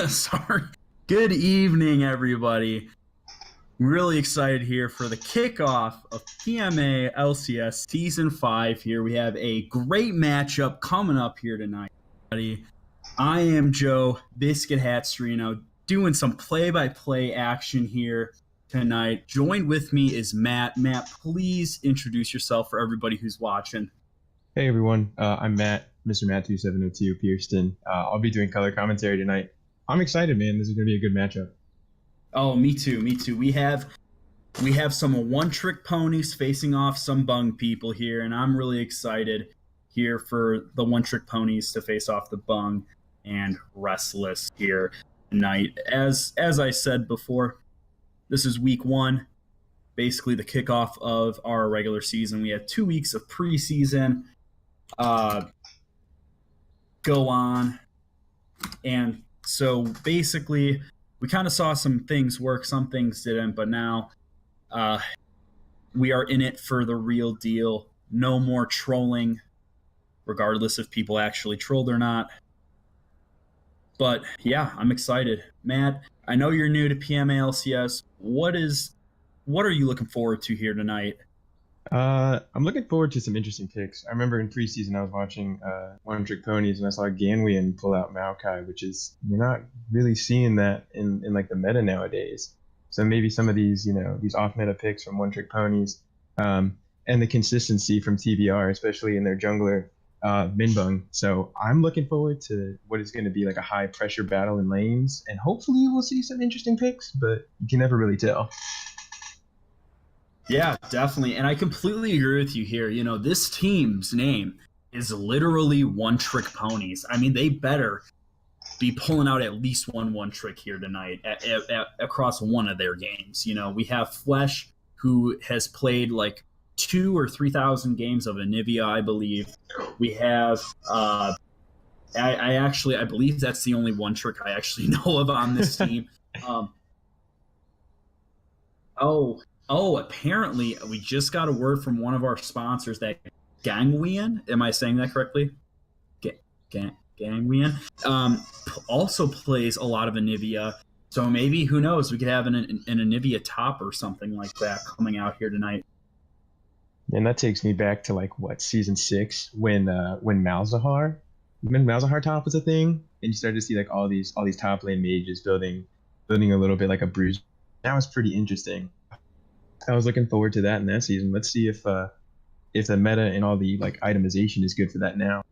Sorry. Good evening, everybody. Really excited here for the kickoff of PMA LCS Season 5 here. We have a great matchup coming up here tonight, everybody. I am Joe, Biscuit Hat Strino, doing some play-by-play action here tonight. Joined with me is Matt. Matt, please introduce yourself for everybody who's watching. Hey everyone, I'm Matt, Mr. Matt 2702 Pearston. I'll be doing color commentary tonight. I'm excited, man. This is going to be a good matchup. Oh, me too. We have some one-trick ponies facing off some bung people here, and I'm really excited here for the one-trick ponies to face off the bung and restless here tonight. As I said before, this is week 1, basically the kickoff of our regular season. We have 2 weeks of preseason go on, and so basically we kind of saw some things work, some things didn't, but now we are in it for the real deal. No more trolling, regardless if people actually trolled or not. But yeah, I'm excited. Matt, I know you're new to PMALCS. What are you looking forward to here tonight? I'm looking forward to some interesting picks. I remember in preseason I was watching One Trick Ponies and I saw Ganwian pull out Maokai, which is you're not really seeing that in like the meta nowadays. So maybe some of these these off meta picks from One Trick Ponies, and the consistency from TBR, especially in their jungler Minbung. So I'm looking forward to what is going to be like a high pressure battle in lanes, and hopefully we'll see some interesting picks, but you can never really tell. Yeah, definitely. And I completely agree with you here. This team's name is literally One Trick Ponies. I mean, they better be pulling out at least one trick here tonight across one of their games. We have Flesh, who has played like 2,000 or 3,000 games of Anivia, I believe. We have I believe that's the only one trick I actually know of on this team. Apparently we just got a word from one of our sponsors that Gangwian, am I saying that correctly? Gangwian also plays a lot of Anivia. So maybe, who knows, we could have an Anivia top or something like that coming out here tonight. And that takes me back to like what, season 6 when Malzahar top was a thing, and you started to see like all these top lane mages building a little bit like a bruise. That was pretty interesting. I was looking forward to that in that season. Let's see if the meta and all the like itemization is good for that now.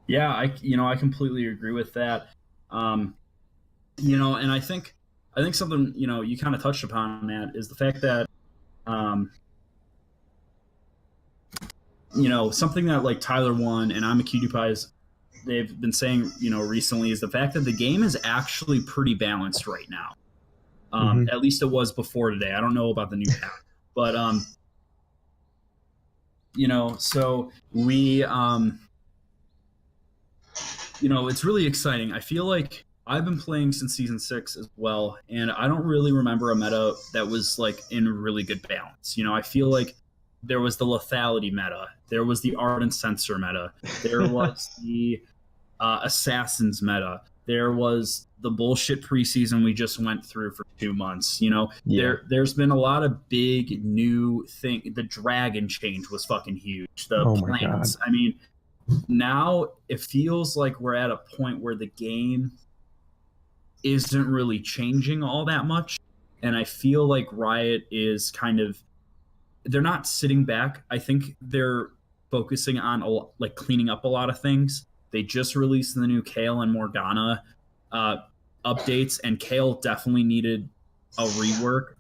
Yeah, I completely agree with that. And I think something you kind of touched upon, Matt, is the fact that something that like Tyler One and I'm a Cutie Pies, they've been saying recently, is the fact that the game is actually pretty balanced right now. At least it was before today. I don't know about the new pack, but so we it's really exciting. I feel like I've been playing since season 6 as well, and I don't really remember a meta that was like in really good balance. I feel like there was the lethality meta, there was the ardent sensor meta, there was the assassins meta, there was the bullshit preseason we just went through for 2 months. There's been a lot of big new thing. The dragon change was fucking huge. The plants. I mean, now it feels like we're at a point where the game isn't really changing all that much, and I feel like Riot is they're not sitting back. I think they're focusing on like cleaning up a lot of things. They just released the new Kale and Morgana updates, and Kale definitely needed a rework.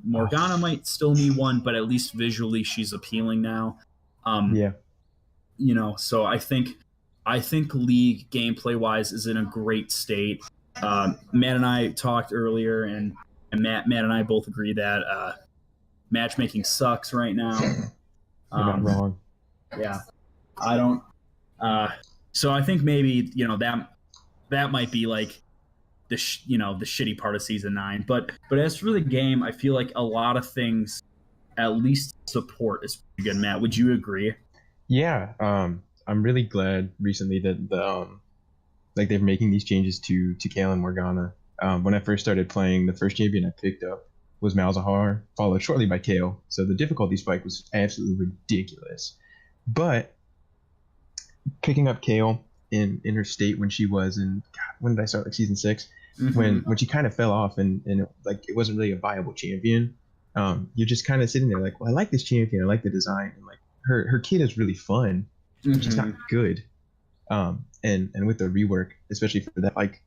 Morgana might still need one, but at least visually she's appealing now. So I think League gameplay wise is in a great state. Matt and I talked earlier, and Matt and I both agree that matchmaking sucks right now. You're not wrong. Yeah, I don't. So I think maybe that might be like the shitty part of season 9. But as for the game, I feel like a lot of things, at least support, is pretty good. Matt, would you agree? Yeah. I'm really glad recently that like they're making these changes to Kale and Morgana. When I first started playing, the first champion I picked up was Malzahar, followed shortly by Kale. So the difficulty spike was absolutely ridiculous. But picking up Kale in her state when she was in, God, when did I start, like season 6, when she kind of fell off and it wasn't really a viable champion. You're just kind of sitting there like, well, I like this champion, I like the design, and like her kit is really fun, but she's not good. And with the rework, especially for that, like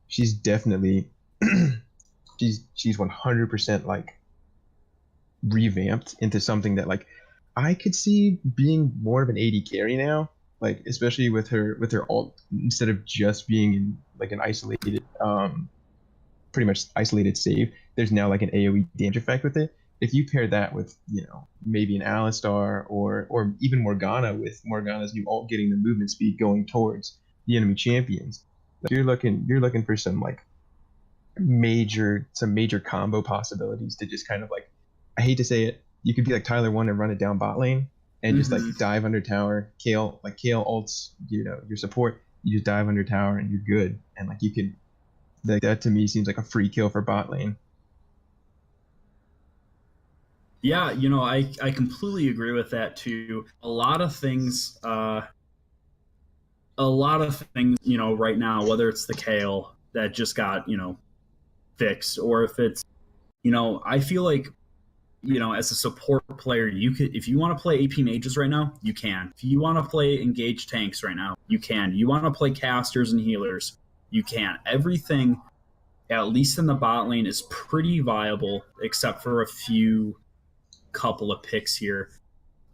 she's definitely she's 100% like revamped into something that like I could see being more of an AD carry now, like especially with her ult, instead of just being in like an isolated pretty much isolated save. There's now like an AoE damage effect with it. If you pair that with, maybe an Alistar or even Morgana, with Morgana's new ult getting the movement speed going towards the enemy champions, like you're looking for some like major combo possibilities to just kind of like, I hate to say it, you could be like Tyler 1 and run it down bot lane and just like dive under tower, Kale ults, your support, you just dive under tower and you're good. And like you could, like, that to me seems like a free kill for bot lane. Yeah, I completely agree with that too. A lot of things, right now, whether it's the Kale that just got, fixed, or if it's, I feel like, as a support player, you could, if you want to play AP mages right now, you can. If you want to play engaged tanks right now, you can. You want to play casters and healers, you can. Everything, at least in the bot lane, is pretty viable, except for a couple of picks here.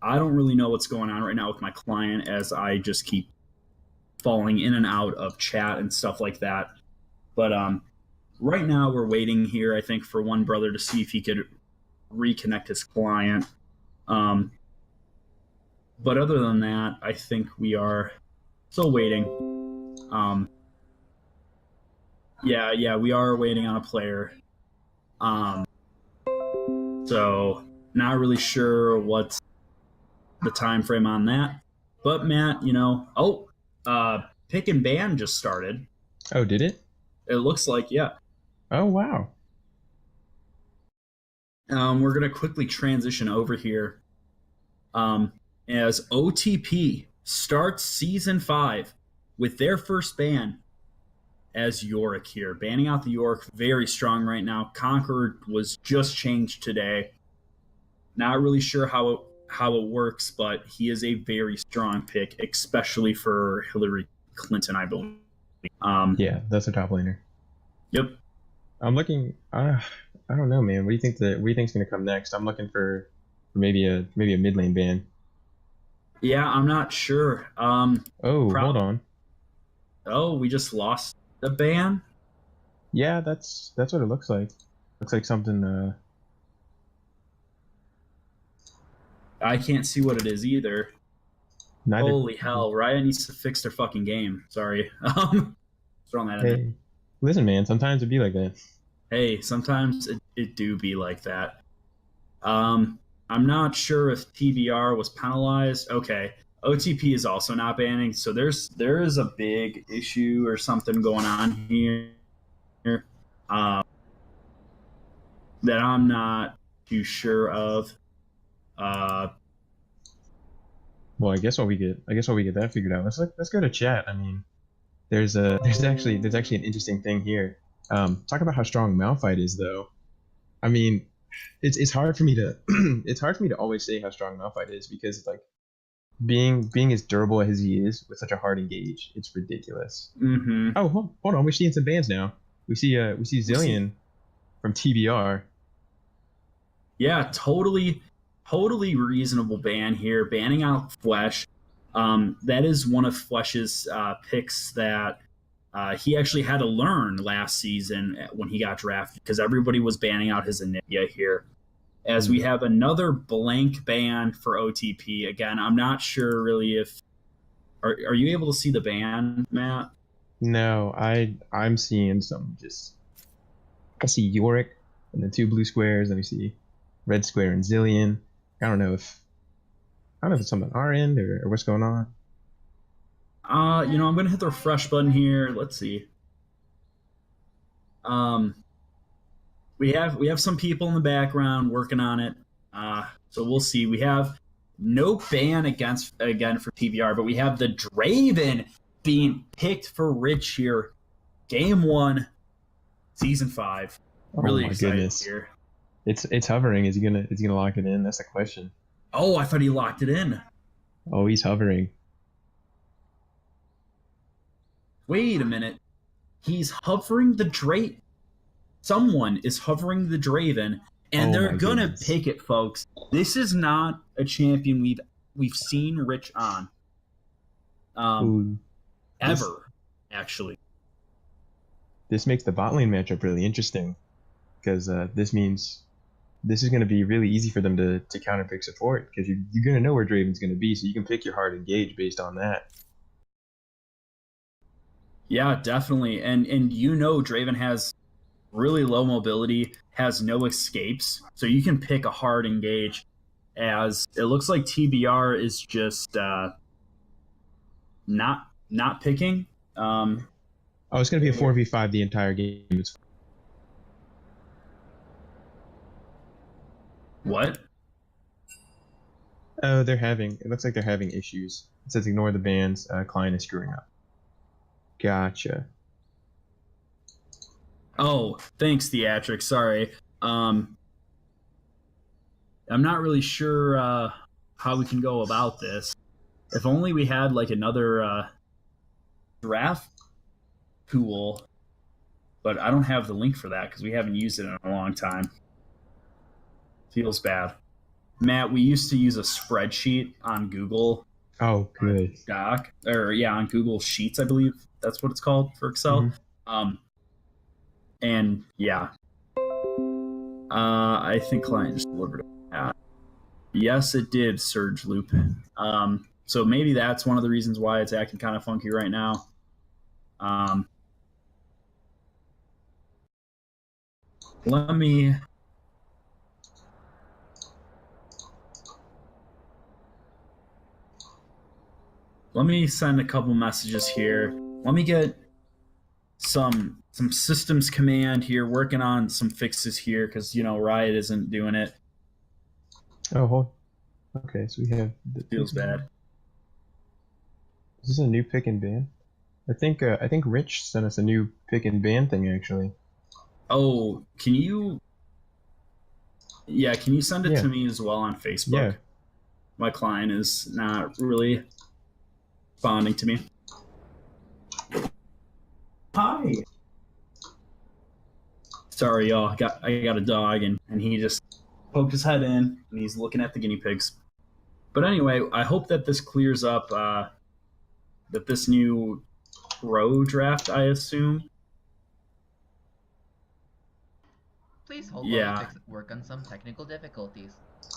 I don't really know what's going on right now with my client, as I just keep falling in and out of chat and stuff like that. But right now we're waiting here, I think, for one brother to see if he could reconnect his client. But other than that, I think we are still waiting. Yeah, we are waiting on a player. So not really sure what's the time frame on that. But Matt, pick and ban just started. Oh, did it? It looks like, yeah. Oh, wow. We're gonna quickly transition over here. As OTP starts season 5 with their first ban as Yorick here, banning out the Yorick, very strong right now. Conqueror was just changed today. Not really sure how it works, but he is a very strong pick, especially for Hillary Clinton, I believe. Yeah, that's a top laner. Yep. I'm looking. I don't know, man. What do you think's gonna come next? I'm looking for maybe a mid lane ban. Yeah, I'm not sure. Hold on. Oh, we just lost the ban. Yeah, that's what it looks like. Looks like something. I can't see what it is either. Neither. Holy hell! Riot needs to fix their fucking game. Sorry. Throwing that in there. Hey, listen, man. Sometimes it'd be like that. Hey, sometimes it do be like that. I'm not sure if TBR was penalized. Okay, OTP is also not banning, so there is a big issue or something going on here that I'm not too sure of. Well, I guess while we get that figured out, let's go to chat. I mean, there's actually an interesting thing here. Talk about how strong Malphite is, though. I mean, it's hard for me to it's hard for me to always say how strong Malphite is, because it's like being as durable as he is with such a hard engage, it's ridiculous. Oh, hold on, we're seeing some bans now. We see Zillion from TBR. Yeah, totally reasonable ban here. Banning out Flesh. That is one of Flesh's picks that he actually had to learn last season when he got drafted, because everybody was banning out his Anivia here. As we have another blank ban for OTP. Again, I'm not sure really if... Are you able to see the ban, Matt? No, I'm seeing some just... I see Yorick and then 2 blue squares, and we see red square and Zillion. I don't know if it's something on our end or what's going on. I'm gonna hit the refresh button here. Let's see. Um, we have some people in the background working on it. So we'll see. We have no ban against again for TBR, but we have the Draven being picked for Rich here. Game 1, Season 5. Oh Really my excited goodness. here. It's hovering. Is he gonna lock it in? That's the question. Oh, I thought he locked it in. Oh, he's hovering. Wait a minute. He's hovering the Draven. Someone is hovering the Draven, and Oh they're my gonna goodness. pick it, folks. This is not a champion we've seen Rich on. Ooh, this Ever, actually. this makes the bot lane matchup really interesting because this means this is going to be really easy for them to counter pick support because you're going to know where Draven's going to be, so you can pick your hard engage based on that. Yeah, definitely. And Draven has really low mobility, has no escapes, so you can pick a hard engage. As it looks like TBR is just not picking. Oh, it's going to be a 4v5 the entire game. What? Oh, it looks like they're having issues. It says ignore the bans, client is screwing up. Gotcha. Oh, thanks, Theatric. Sorry. I'm not really sure how we can go about this. If only we had like another draft tool, but I don't have the link for that because we haven't used it in a long time. Feels bad. Matt, we used to use a spreadsheet on Google Oh, good. Doc, or yeah, on Google Sheets, I believe that's what it's called for Excel. Mm-hmm. And yeah, I think client just delivered it. Yes, it did, Surge Loop. So maybe that's one of the reasons why it's acting kind of funky right now. Let me send a couple messages here. Let me get some systems command here, working on some fixes here because Riot isn't doing it. Oh, hold. Okay, so we have. Feels bad. Is this a new pick and ban? I think Rich sent us a new pick and ban thing actually. Oh, can you? Yeah, can you send it to me as well on Facebook? Yeah. My client is not really responding to me. Hi. Sorry, y'all. I got a dog, and he just poked his head in, and he's looking at the guinea pigs. But anyway, I hope that this clears up. That this new pro draft, I assume. Please hold while we work on some technical difficulties.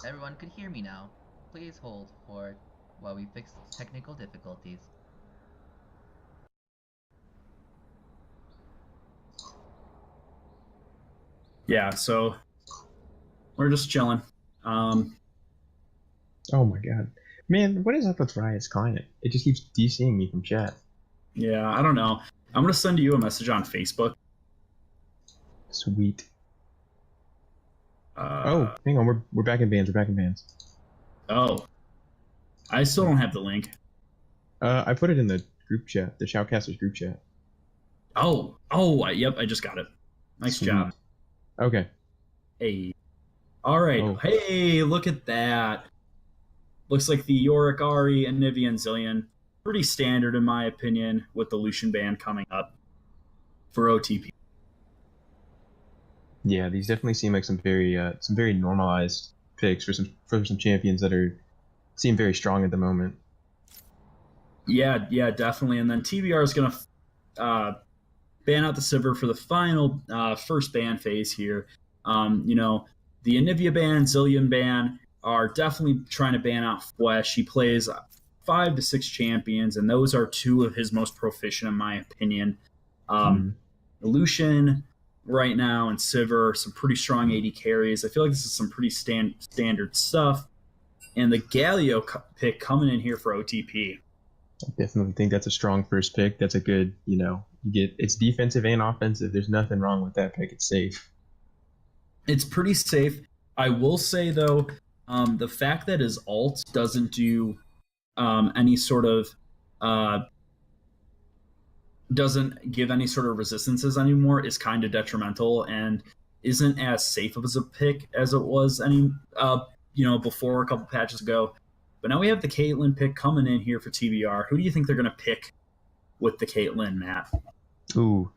Everyone could hear me now. Please hold while we fix technical difficulties. Yeah, so we're just chilling. Oh my god. Man, what is up with Riot's client? It just keeps DCing me from chat. Yeah, I don't know. I'm gonna send you a message on Facebook. Sweet. Oh, hang on, we're back in bans. We're back in bans. Oh, I still don't have the link. I put it in the group chat, the Shoutcasters group chat. Yep, I just got it. Nice Sweet. job. Okay. Hey. All right. Oh. Hey, look at that. Looks like the Yorick, Ari, and Nivea and Zillion. Pretty standard in my opinion with the Lucian ban coming up for OTP. Yeah, these definitely seem like some very normalized picks for some champions that seem very strong at the moment. Yeah, definitely. And then TBR is gonna ban out the Sivir for the final first ban phase here. The Anivia ban, Zillion ban are definitely trying to ban out Fwesh. He plays 5 to 6 champions, and those are 2 of his most proficient, in my opinion. Lucian right now and Sivir, some pretty strong AD carries. I feel like this is some pretty standard stuff. And the Galio pick coming in here for OTP. I definitely think that's a strong first pick. That's a good, you get it's defensive and offensive. There's nothing wrong with that pick. It's safe. It's pretty safe. I will say though, the fact that his alt doesn't do any sort of uh, doesn't give any sort of resistances anymore is kind of detrimental and isn't as safe as a pick as it was before a couple patches ago. But now we have the Caitlyn pick coming in here for TBR. Who do you think they're going to pick with the Caitlyn, Matt? Ooh,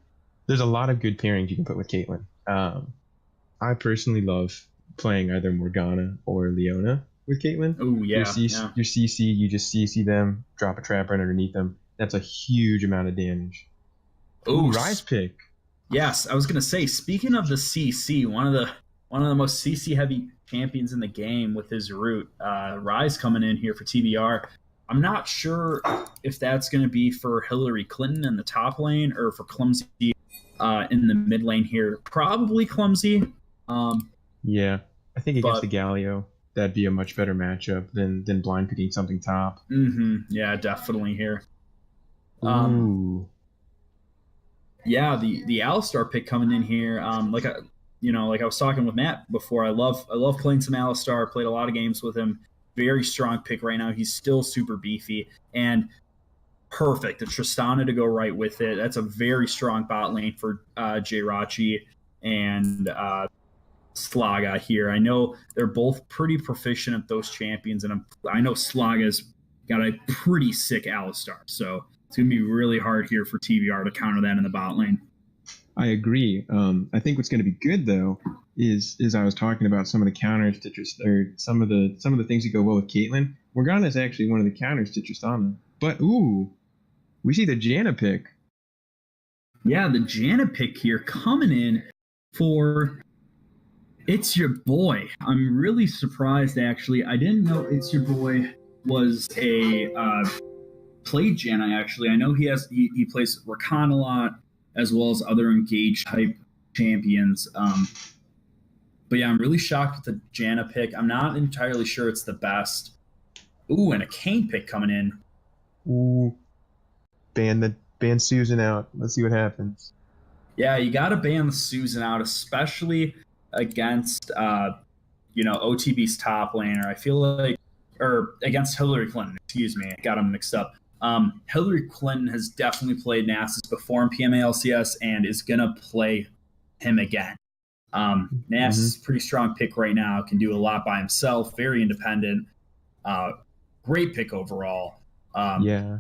there's a lot of good pairings you can put with Caitlyn. I personally love playing either Morgana or Leona with Caitlyn. Oh Your yeah, yeah. your CC, you just CC them, drop a trap right underneath them. That's a huge amount of damage. Ooh, Rise pick. Yes, I was gonna say. Speaking of the CC, one of the most CC heavy champions in the game with his root, Rise coming in here for TBR. I'm not sure if that's going to be for Hillary Clinton in the top lane or for Clumsy in the mid lane here. Probably Clumsy. Yeah, I think against the Galio, that'd be a much better matchup than blind picking something top. Yeah, definitely here. Ooh. Yeah, the Alistar pick coming in here. Like I was talking with Matt before. I love playing some Alistar. Played a lot of games with him. Very strong pick right now. He's still super beefy and perfect. A Tristana to go right with it. That's a very strong bot lane for Jirachi and Slaga here. I know they're both pretty proficient at those champions, and I know Slaga's got a pretty sick Alistar. So it's going to be really hard here for TBR to counter that in the bot lane. I agree. I think what's going to be good though is I was talking about some of the counters to or some of the things that go well with Caitlyn. Morgana is actually one of the counters to Tristana. But we see the Janna pick. Yeah, the Janna pick here coming in for It's Your Boy. I'm really surprised actually. I didn't know It's Your Boy was a played Janna actually. I know he plays Rakan a lot as well as other engage type champions. But yeah, I'm really shocked with the Janna pick. I'm not entirely sure it's the best. Ooh, and a Kayn pick coming in. Ooh, ban Susan out. Let's see what happens. Yeah, you got to ban the Susan out, especially against OTB's top laner. I feel like, or against Hillary Clinton. Excuse me, I got them mixed up. Hillary Clinton has definitely played Nasus before in PMA LCS and is gonna play him again. Nasus is a pretty strong pick right now. Can do a lot by himself. Very independent. Great pick overall. Yeah,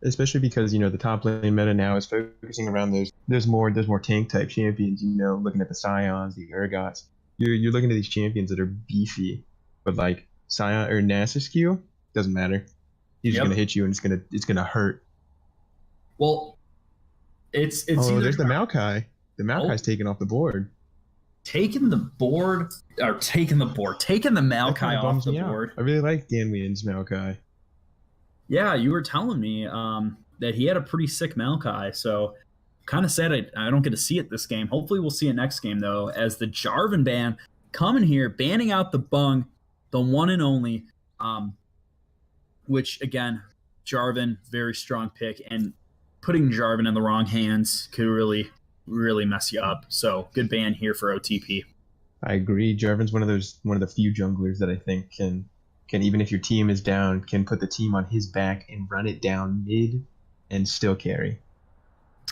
especially because the top lane meta now is focusing around there's more tank type champions. Looking at the Scions, the Urgots. You're looking at these champions that are beefy, but like Scion or Nasus Q doesn't matter. He's just gonna hit you and it's gonna hurt. Well, it's either there's the Maokai. The Maokai's taken off the board. Taking the Maokai off the board. I really like Ganwian's Maokai. Yeah, you were telling me that he had a pretty sick Maokai, so kind of sad I don't get to see it this game. Hopefully we'll see it next game, though, as the Jarvan ban coming here, banning out the Bung, the one and only, which, again, Jarvan, very strong pick, and putting Jarvan in the wrong hands could really, really mess you up. So good ban here for OTP. I agree. Jarvan's one of the few junglers that I think can even if your team is down, can put the team on his back and run it down mid and still carry.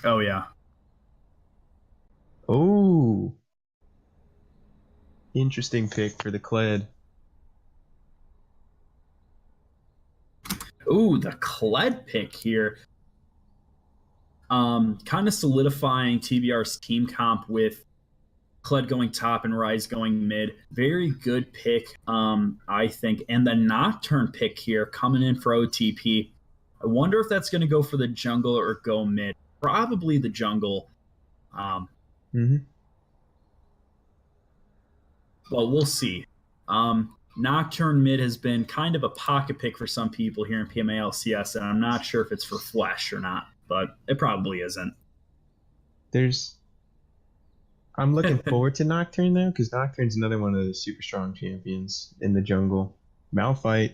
Oh yeah. Oh. Interesting pick for the Kled. Ooh, the Kled pick here. Kind of solidifying TBR's team comp with Kled going top and Rise going mid. Very good pick, I think. And the Nocturne pick here coming in for OTP. I wonder if that's going to go for the jungle or go mid. Probably the jungle. But we'll see. Nocturne mid has been kind of a pocket pick for some people here in PMA LCS, and I'm not sure if it's for Flash or not, but it probably isn't. I'm looking forward to Nocturne though, because Nocturne's another one of those super strong champions in the jungle. Malphite,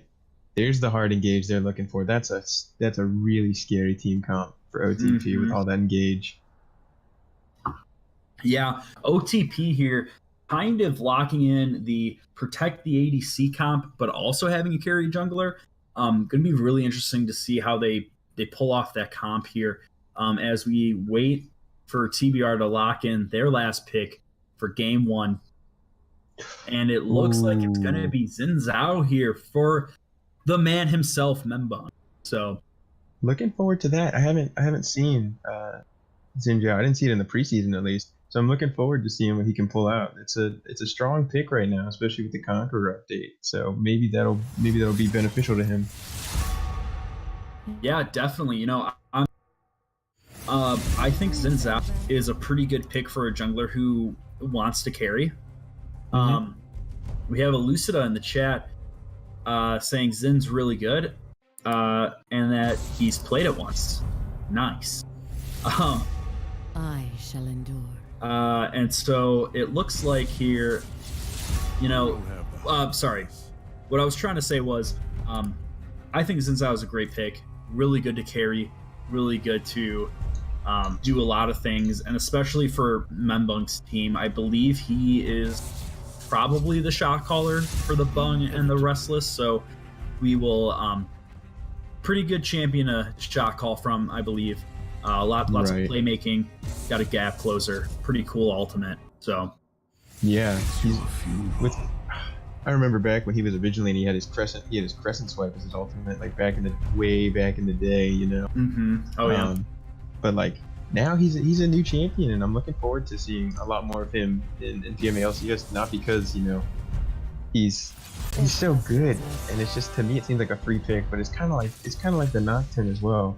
There's the hard engage they're looking for. That's a really scary team comp for OTP with all that engage. Yeah, OTP here, kind of locking in the protect the ADC comp, but also having a carry jungler. Going to be really interesting to see how they pull off that comp here as we wait for TBR to lock in their last pick for game one. And it looks like it's going to be Xin Zhao here for the man himself, Membang. So looking forward to that. I haven't seen Xin Zhao. I didn't see it in the preseason at least. So I'm looking forward to seeing what he can pull out. It's a strong pick right now, especially with the Conqueror update. So maybe that'll be beneficial to him. Yeah, definitely. You know, I think Xin Zhao is a pretty good pick for a jungler who wants to carry. We have a Lucida in the chat saying Zin's really good and that he's played it once. Nice. I shall endure. And so it looks like here, you know, sorry. What I was trying to say was, I think Xin Zhao is a great pick. Really good to carry. Really good to do a lot of things. And especially for Membang's team, I believe he is probably the shot caller for the Bung and the Restless. So we will pretty good champion a shot call from, I believe. Lots of playmaking, got a gap closer, pretty cool ultimate. So yeah, I remember back when he was originally, and he had his crescent swipe as his ultimate, like way back in the day, you know. Oh yeah. But like now he's a new champion, and I'm looking forward to seeing a lot more of him in PMA LCS. Not because he's so good, and it's just, to me it seems like a free pick, but it's kind of like the Nocturne as well.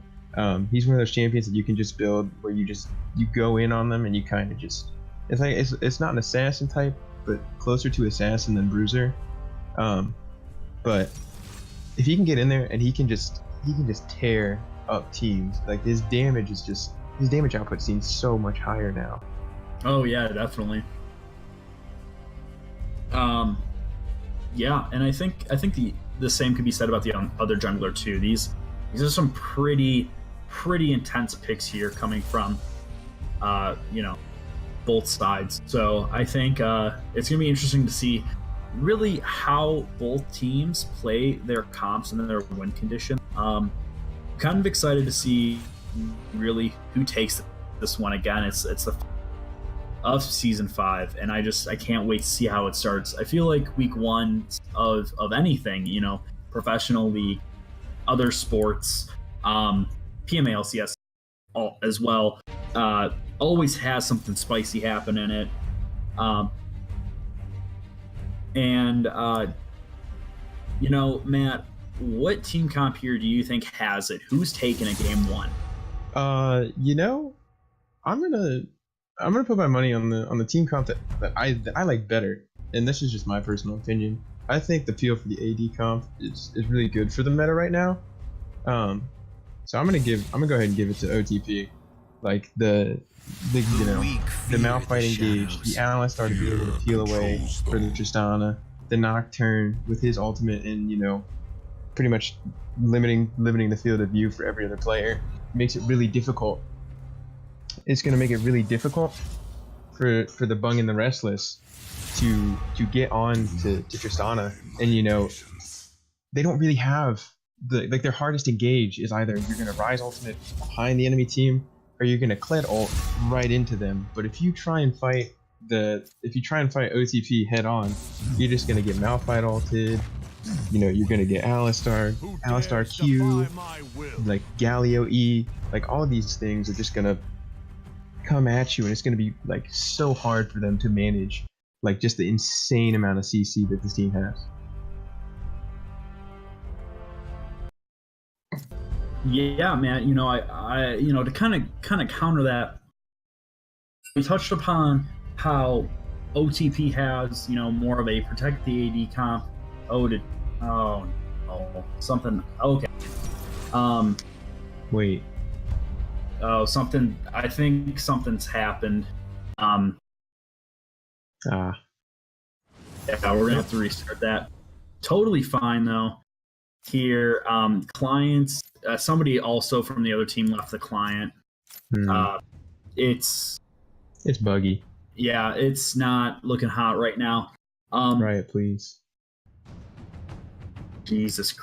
He's one of those champions that you can just build where you go in on them and you kind of just, it's not an assassin type, but closer to assassin than bruiser. But if he can get in there and he can just tear up teams, like his damage output seems so much higher now. Oh yeah, definitely. Yeah, and I think the same could be said about the other jungler too. These are some pretty intense picks here coming from both sides. So I think it's gonna be interesting to see really how both teams play their comps and then their win condition. Kind of excited to see really who takes this one again. It's the of season 5, and I can't wait to see how it starts. I feel like week 1 of anything, professional league, other sports, PMA LCS as well, always has something spicy happen in it. Matt, what team comp here do you think has it? Who's taking a game 1? I'm gonna put my money on the team comp that I like better, and this is just my personal opinion. I think the peel for the AD comp is really good for the meta right now. So I'm gonna go ahead and give it to OTP. Like the Malphite engage, the Alistar to be able to peel away for the Tristana, the Nocturne with his ultimate, and pretty much limiting the field of view for every other player makes it really difficult. It's gonna make it really difficult for the Bung and the Restless to get on to Tristana, and they don't really have their hardest engage is either you're gonna Rise ultimate behind the enemy team or you're gonna Kled ult right into them. But if you try and fight OTP head on, you're just gonna get Malphite ulted. You're gonna get Alistar Q, like Galio E, like all of these things are just gonna come at you, and it's gonna be like so hard for them to manage, like just the insane amount of CC that this team has. Yeah, man. I to kind of counter that, we touched upon how OTP has more of a protect the AD comp. Something. Okay. Wait. Oh, something. I think something's happened. Yeah, we're gonna have to restart that. Totally fine though. here. Clients. Somebody also from the other team left the client. It's buggy. Yeah, it's not looking hot right now. Riot, please. Jesus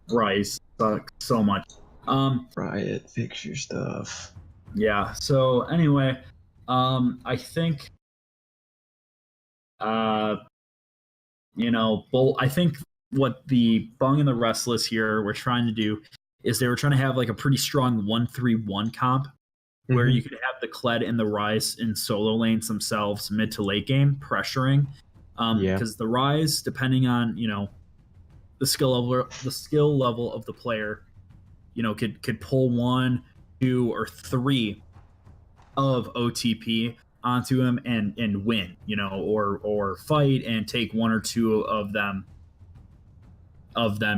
Christ, sucks so much. Riot, fix your stuff. Yeah. So anyway, I think, I think what the Bung and the Restless here were trying to do is they were trying to have like a pretty strong 1-3-1 comp where you could have the Kled and the Rise in solo lanes themselves mid to late game pressuring. Because the Rise, depending on, the skill level of the player, could pull 1, 2, or 3 of OTP onto him and win, or fight and take 1 or 2 of them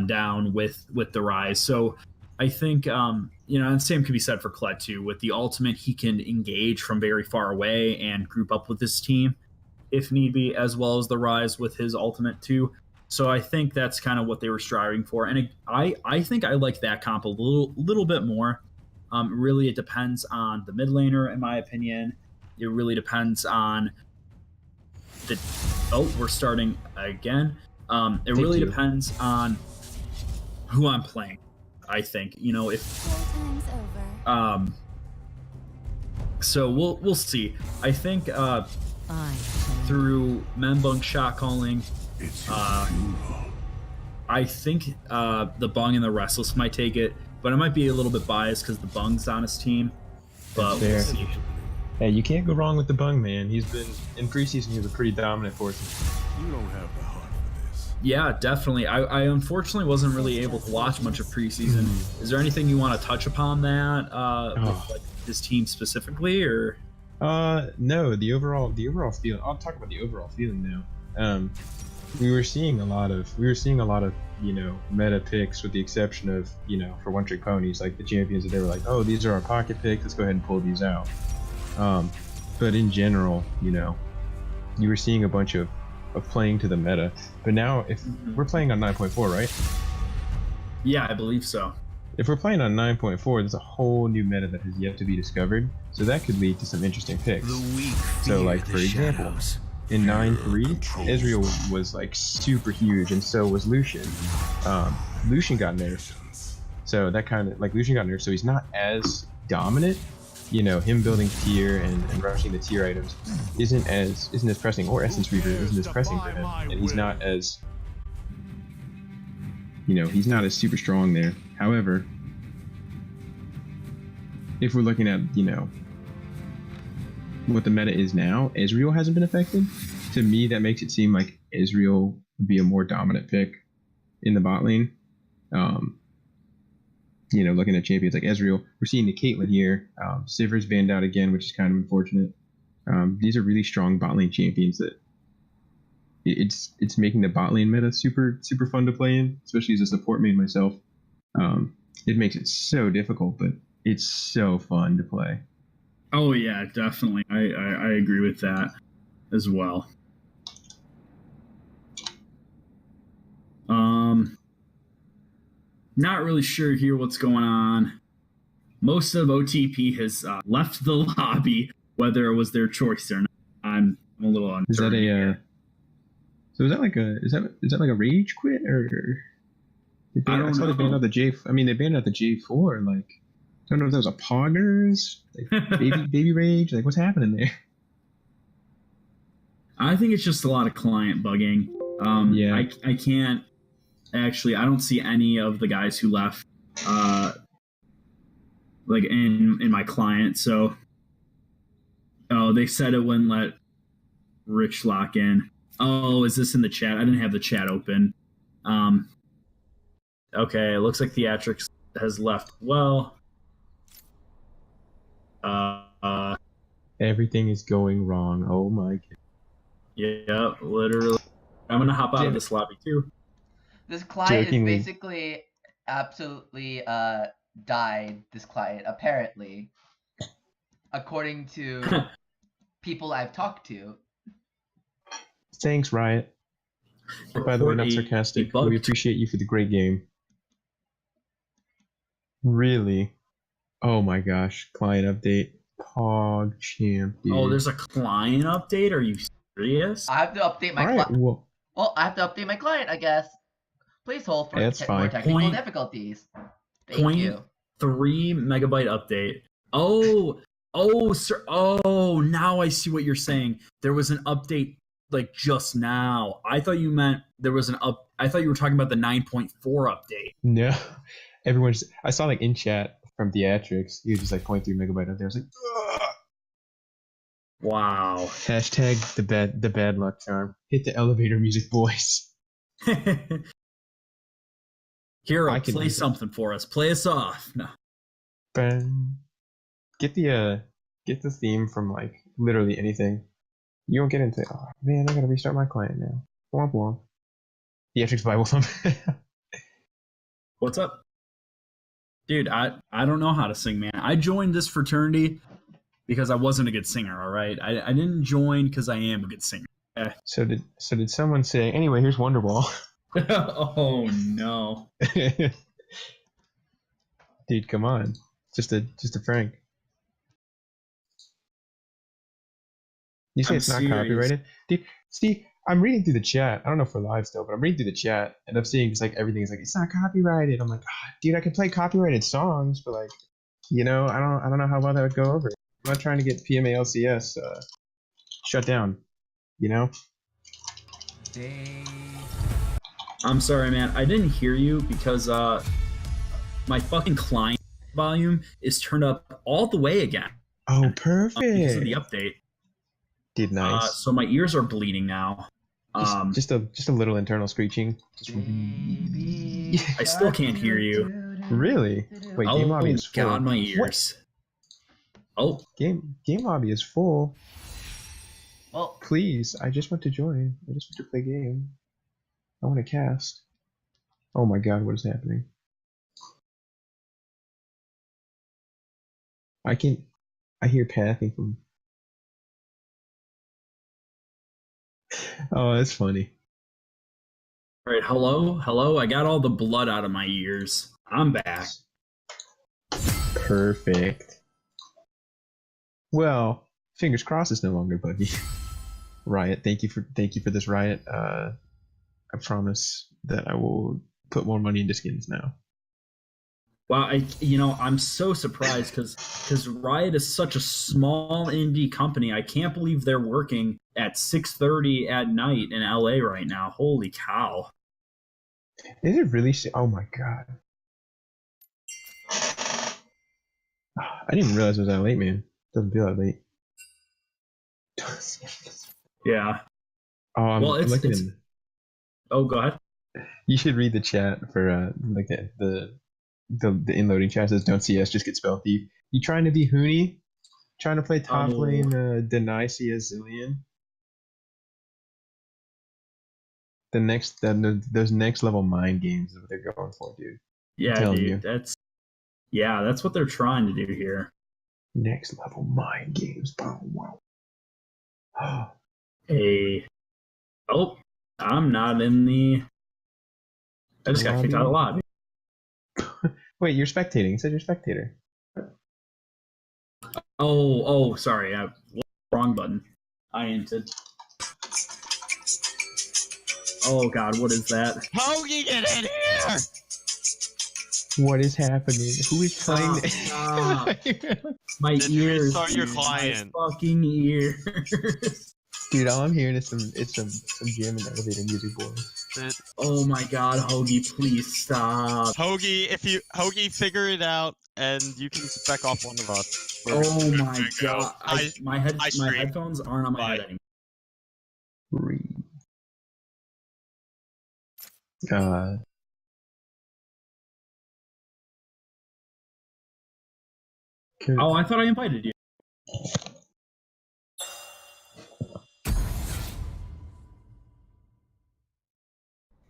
down with the Rise. So I think, and the same can be said for Kled too. With the ultimate, he can engage from very far away and group up with his team if need be, as well as the Rise with his ultimate too. So I think that's kind of what they were striving for, and I think I like that comp a little bit more. Really, it depends on the mid laner, in my opinion. It really depends on the. Oh, we're starting again. It really depends on who I'm playing. I think, if so we'll see. I think through Membung shot calling, I think the Bung and the Restless might take it, but I might be a little bit biased because the Bung's on his team. But we'll see. Hey, you can't go wrong with the Bung, man. He's been in preseason. He was a pretty dominant force. You don't have the heart for this. Yeah, definitely. I unfortunately wasn't really able to watch much of preseason. Is there anything you want to touch upon that with like his team specifically, or? No. The overall feeling. I'll talk about the overall feeling now. We were seeing a lot of meta picks, with the exception of for one trick ponies, like the champions that they were like, oh, these are our pocket picks, let's go ahead and pull these out. But in general, you were seeing a bunch of playing to the meta. But now, if we're playing on 9.4, right? Yeah, I believe so. If we're playing on 9.4, there's a whole new meta that has yet to be discovered, so that could lead to some interesting picks. So, like, for example, in 9.3, Ezreal was like super huge, and so was Lucian. Lucian got nerfed, so that kind of, like, Lucian got nerfed, so he's not as dominant. Him building tier and rushing the tier items isn't as pressing, or Essence Reaver isn't as pressing for him, and he's not as he's not as super strong there. However, if we're looking at what the meta is now, Ezreal hasn't been affected. To me, that makes it seem like Ezreal would be a more dominant pick in the bot lane. Looking at champions like Ezreal, we're seeing the Caitlyn here. Sivir's banned out again, which is kind of unfortunate. These are really strong bot lane champions that it's making the bot lane meta super fun to play in, especially as a support main myself. It makes it so difficult, but it's so fun to play. Oh yeah, definitely. I agree with that as well. Not really sure here what's going on. Most of OTP has left the lobby, whether it was their choice or not. I'm a little unsure. Is that a so is that like a rage quit, or I saw they banned out the J. I mean, they banned out the J4. Like, I don't know if that was a poggers, like baby rage. Like, what's happening there? I think it's just a lot of client bugging. Yeah, I can't actually. I don't see any of the guys who left, like in my client. So, they said it wouldn't let Rich lock in. Oh, is this in the chat? I didn't have the chat open. Okay, it looks like Theatrics has left. Well, everything is going wrong. Oh my god. Yeah, literally. I'm gonna hop out of this lobby too. This client is basically absolutely died. This client, apparently, according to people I've talked to. Thanks, Riot. By the way, not sarcastic. We appreciate you for the great game. Really? Oh my gosh. Client update. Pog champ, dude. Oh, there's a client update? Are you serious? I have to update my Alright, client. well, Well, I have to update my client, I guess. Please hold for that's more fine. technical difficulties. Thank you. 0.3 megabyte update. Oh, sir. Oh, now I see what you're saying. There was an update like just now. I thought you meant there was I thought you were talking about the 9.4 update. No. Everyone's I saw like in chat from Theatrics, he was just like 0.3 megabyte up there. I was like, ugh! Wow. Hashtag the bad luck charm. Hit the elevator music, boys. Hero, play something for us. Play us off. No. Get the theme from like literally anything. You won't get into it. Oh man, I gotta restart my client now. Womp womp. Theatrics Bible Thumb. What's up? Dude, I don't know how to sing, man. I joined this fraternity because I wasn't a good singer, all right? I didn't join because I am a good singer. So did someone say, anyway, here's Wonderball? Oh no. Dude, come on. Just a prank. You say it's not copyrighted? Dude, see, I'm reading through the chat. I don't know if we're live still, but I'm reading through the chat and I'm seeing just like everything is like it's not copyrighted. I'm like, dude, I can play copyrighted songs, but like, I don't know how well that would go over. I'm not trying to get PMALCS shut down, I'm sorry, man. I didn't hear you because my fucking client volume is turned up all the way again. Oh, perfect. Because of the update. Did nice. So my ears are bleeding now. Just a little internal screeching. I still can't hear you. Really? Wait, Game Lobby is full. God, my ears. What? Oh, Game Lobby is full. Well, please, I just want to join. I just want to play game. I want to cast. Oh my God, what is happening? I hear pathing from. Oh, that's funny. All right, hello. I got all the blood out of my ears. I'm back. Perfect. Well, fingers crossed it's no longer buggy. Riot, thank you for this, Riot. I promise that I will put more money into skins now. Wow, I'm so surprised because Riot is such a small indie company. I can't believe they're working at 6:30 at night in LA right now. Holy cow! Is it really? Oh my God! I didn't even realize it was that late, man. Doesn't feel that late. Yeah. Oh, I'm looking in. Oh, go ahead. You should read the chat for like the inloading chat says don't see us, just get spell thief. You trying to be Hooney? Trying to play top lane deny CS Zillion? Those next level mind games is what they're going for, dude. Yeah, dude, that's what they're trying to do here. Next level mind games. Oh, wow. I'm not in the. I just got kicked out of the lobby. Wait, you're spectating. You said you're spectator. Oh, sorry. Wrong button. I entered. Oh God, what is that? Hoagie, get in here! What is happening? Who is playing? My ears. Restart your client. My fucking ears. Dude, all I'm hearing is some jam and elevator music, boys. Oh my God, Hoagie, please stop. Hoagie, figure it out, and you can spec off one of us. Oh my God, my headphones aren't on my head anymore. God. Oh, I thought I invited you.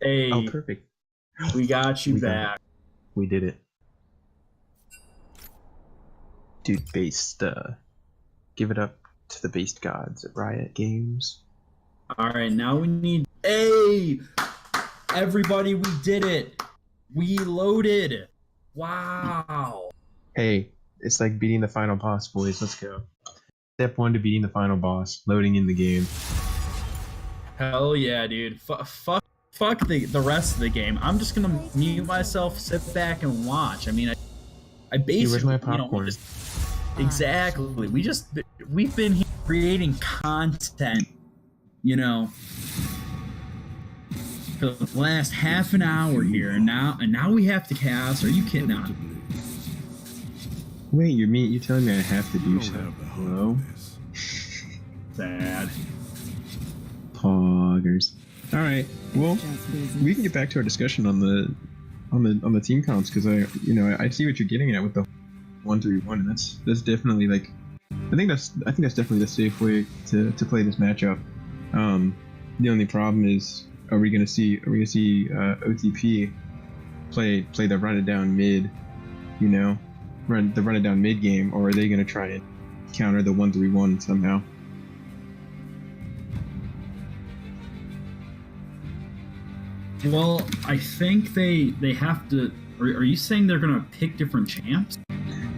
Hey. Oh, perfect. We got you back. We did it. Dude, based, give it up to the based gods at Riot Games. Alright, now we need... Hey! Everybody, we did it! We loaded! Wow. Hey, it's like beating the final boss, boys. Let's go. Step 1 to beating the final boss, loading in the game. Hell yeah, dude. Fuck the rest of the game. I'm just gonna mute myself, sit back, and watch. I mean, I Hey, where's my basically, popcorn? exactly. We've been here creating content, for the last half an hour here, and now we have to cast. Are you kidding us? Wait, you telling me I have to do so? Hello? Sad. Poggers. All right. Well, we can get back to our discussion on the team comps because I see what you're getting at with the 1-3-1, and that's definitely like I think that's definitely the safe way to play this matchup. The only problem is are we gonna see OTP play the run it down mid, run it down mid game, or are they gonna try and counter the 1-3-1 somehow? Well, I think they have to. Are you saying they're gonna pick different champs?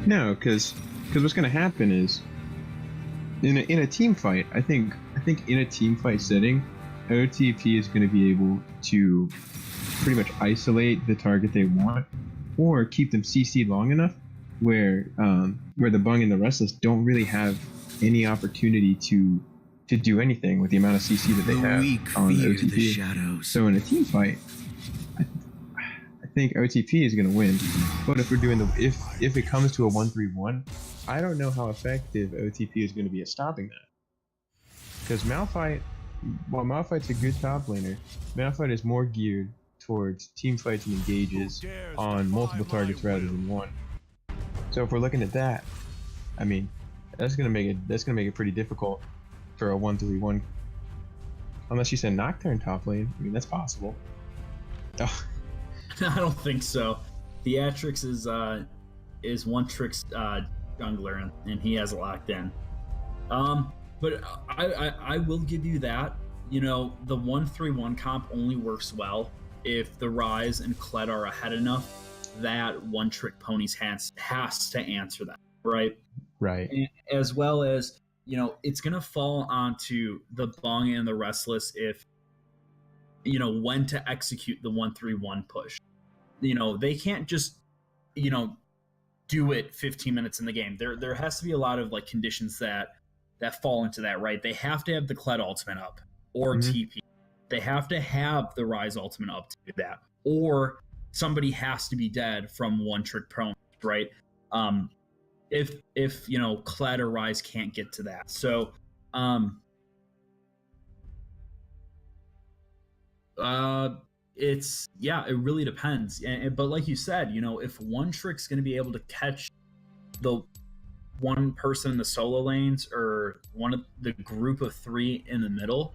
No, because what's gonna happen is in a team fight. I think in a team fight setting, OTP is going to be able to pretty much isolate the target they want, or keep them CC'd long enough where the Bung and the Restless don't really have any opportunity to do anything with the amount of CC that they have on OTP. So in a team fight, I think OTP is going to win. But if we're doing if it comes to a 1-3-1, I don't know how effective OTP is going to be at stopping that. Because Malphite, while Malphite's a good top laner, Malphite is more geared towards team fights and engages on multiple targets rather than one. So if we're looking at that, I mean, that's gonna make it pretty difficult for a 1-3-1. Unless you said Nocturne top lane, I mean that's possible. Oh. I don't think so. Theatrix is one trick's jungler, and he has it locked in. But I will give you that. The 1-3-1 comp only works well if the Rise and Kled are ahead enough that one trick ponies has to answer that, right? Right. And as well as it's gonna fall onto the Bung and the Restless if when to execute the 1-3-1 push. They can't just do it 15 minutes in the game. There has to be a lot of like conditions that fall into that, right? They have to have the Kled ultimate up or TP. They have to have the Rise ultimate up to do that, or somebody has to be dead from one trick prone, right? If Kled or Rise can't get to that, so it really depends. But like you said, if one trick's going to be able to catch the one person in the solo lanes or one of the group of three in the middle,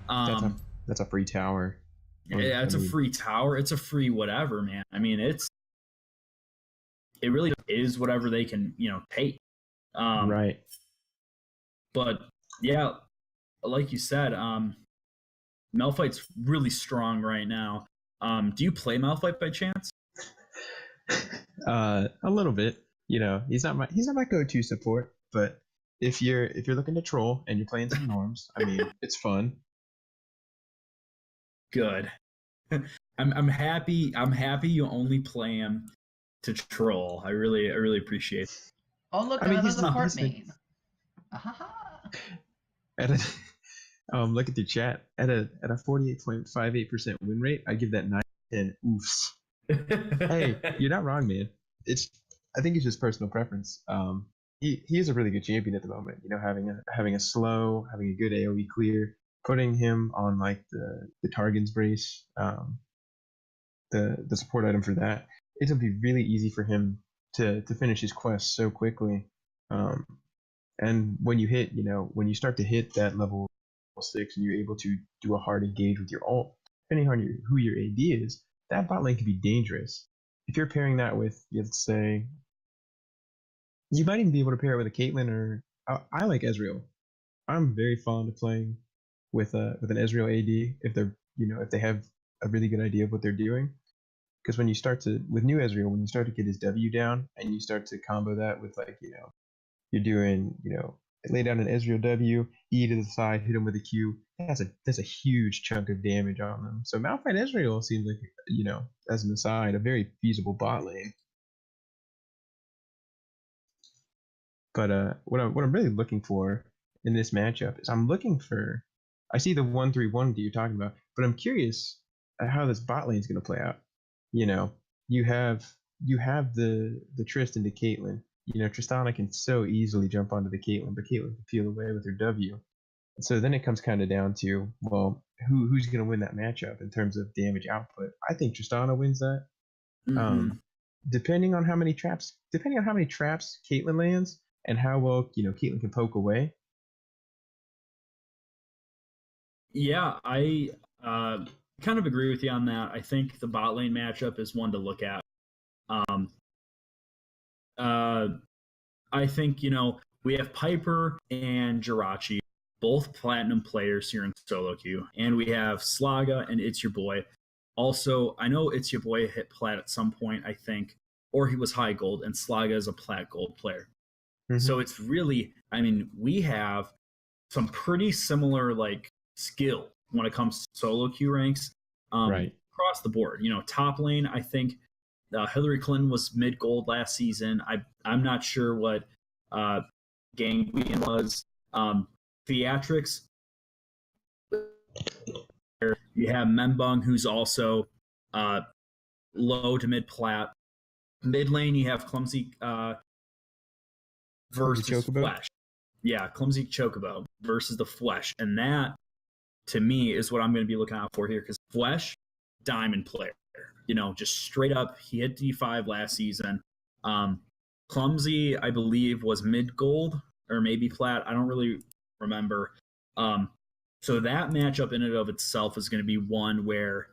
that's a free tower. Yeah, it's a free tower. It's a free whatever, man. I mean, it really is whatever they can take. Right. But yeah, like you said, Malphite's really strong right now. Do you play Malphite by chance? A little bit. He's not my go-to support, but if you're looking to troll and you're playing some norms, I mean, it's fun. Good. I'm happy. I'm happy you only play him to troll. I really appreciate it. Oh look, another support main. Look at the chat. At a 48.58% win rate, I give that 9/10 oofs. Hey, you're not wrong, man. I think it's just personal preference. He is a really good champion at the moment. Having a slow, having a good AoE clear, putting him on like the Targon's brace, the support item for that. It'll be really easy for him to finish his quest so quickly. And when you start to hit that level 6 and you're able to do a hard engage with your ult, depending on who your AD is, that bot lane can be dangerous. If you're pairing that with, let's say, you might even be able to pair it with a Caitlyn or I like Ezreal. I'm very fond of playing with an Ezreal AD if they're if they have a really good idea of what they're doing. because when you start to with new Ezreal, when you start to get his W down and you start to combo that with like you're doing lay down an Ezreal W, E to the side, hit him with a Q. That's a huge chunk of damage on them. So Malphite Ezreal seems like as an aside, a very feasible bot lane. But what I'm really looking for in this matchup is I see the 1-3-1 that you're talking about, but I'm curious how this bot lane is going to play out. You have the Tristan to Caitlyn. Tristana can so easily jump onto the Caitlyn, but Caitlyn can peel away with her W. And so then it comes kind of down to, well, who's going to win that matchup in terms of damage output? I think Tristana wins that. Mm-hmm. Depending on how many traps Caitlyn lands and how well Caitlyn can poke away. Yeah, I kind of agree with you on that. I think the bot lane matchup is one to look at. I think, we have Piper and Jirachi, both platinum players here in solo queue. And we have Slaga and It's Your Boy. Also, I know It's Your Boy hit plat at some point, I think, or he was high gold, and Slaga is a plat gold player. Mm-hmm. So it's really, we have some pretty similar skill when it comes to solo queue ranks right across the board. Top lane, I think Hillary Clinton was mid gold last season. I'm not sure what Gangween was. Theatrics, you have Membung, who's also low to mid plat. Mid lane, you have Clumsy versus Flesh. Yeah, Clumsy Chocobo versus the Flesh. And that, to me, is what I'm going to be looking out for here, because Flesh, diamond player. Just straight up, he hit D5 last season. Clumsy, I believe, was mid gold or maybe plat. I don't really remember. So that matchup in and of itself is going to be one where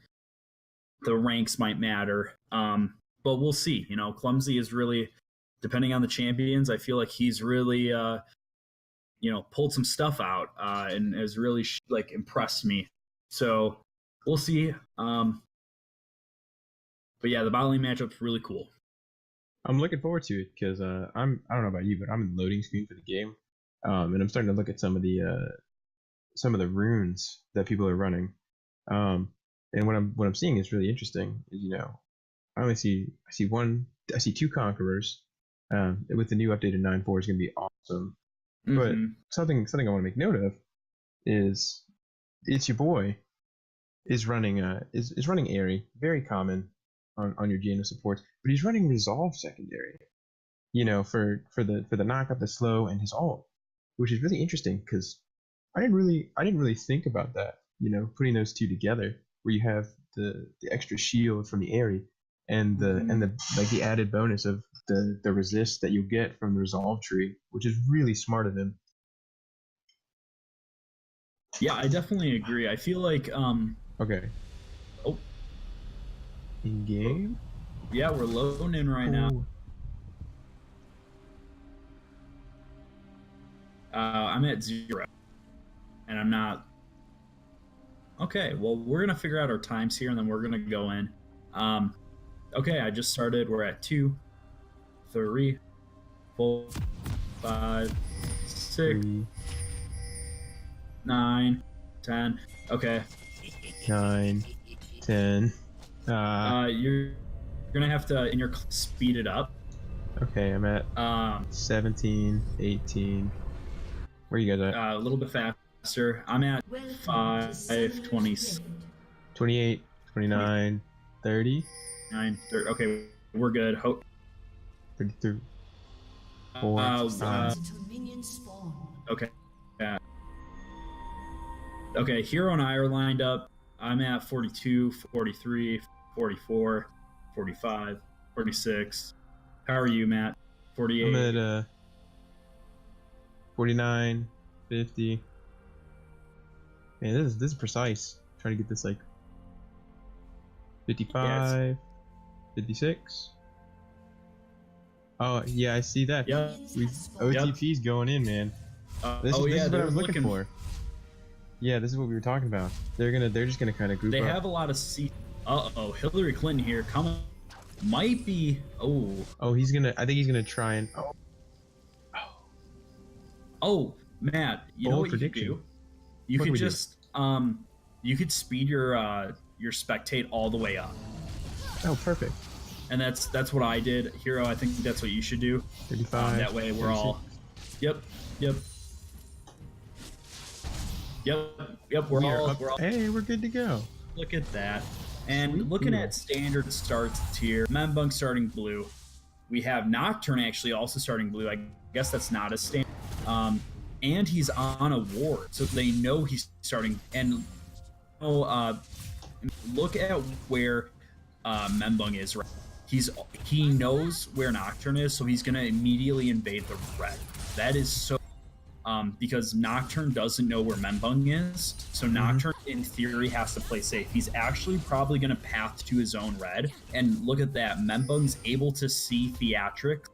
the ranks might matter. But we'll see. Clumsy is really, depending on the champions, I feel like he's really, pulled some stuff out and has really impressed me. So we'll see. But yeah, the bot lane matchup's really cool. I'm looking forward to it because I don't know about you, but I'm in the loading screen for the game, and I'm starting to look at some of the runes that people are running, and what I'm seeing is really interesting. I see two conquerors. With the new updated 9.4 is going to be awesome. Mm-hmm. But something I want to make note of is It's Your Boy is running Airy, very common on your Jaina supports, but he's running Resolve secondary, for the knockup, the slow, and his ult, which is really interesting because I didn't really think about that, putting those two together, where you have the extra shield from the Airy and the added bonus of the resist that you get from the Resolve tree, which is really smart of him. Yeah, I definitely agree. I feel like okay. Oh. In game? Yeah, we're loading in right now. I'm at 0, and I'm not. Okay, well, we're gonna figure out our times here, and then we're gonna go in. Okay, I just started. We're at 2, 3, 4, 5, 6, 9, 10. Okay. 9, 10. You're gonna have to speed it up. Okay, I'm at 17, 18. Where are you guys at? A little bit faster. I'm at 5, 20, 28, 29, 30. 9, 30. Okay, we're good. 33. 4. Okay. Yeah. Okay, Hero and I are lined up. I'm at 42, 43, 44, 45, 46. How are you, Matt? 48. I'm at 49, 50. Man, this is precise. I'm trying to get this 55, 56. Oh yeah, I see that. Yeah. OTP's going in, man. This is what I was looking for. Yeah, this is what we were talking about. They're just gonna kind of group up. They have a lot of Uh-oh, Hillary Clinton here. Come might be. Oh. Oh, he's gonna. I think he's gonna try and. Oh, Matt. You know Bold what prediction. you could do? You What do could we do? just you could speed your spectate all the way up, Oh, perfect. and that's what I did. Hero, I think that's what you should do. 35. That way we're all. 36. Yep. Yep. We're all. Hey, we're good to go. Look at that. And Sweet looking deal. at standard starts here, Membung starting blue. We have Nocturne actually also starting blue. I guess that's not a standard. And he's on a ward, so they know he's starting. And look at where Membung is. Right? He knows where Nocturne is, so he's gonna immediately invade the red. That is so. Because Nocturne doesn't know where Membung is, so Nocturne in theory has to play safe. He's actually probably going to path to his own red, and look at that. Membung's able to see Theatric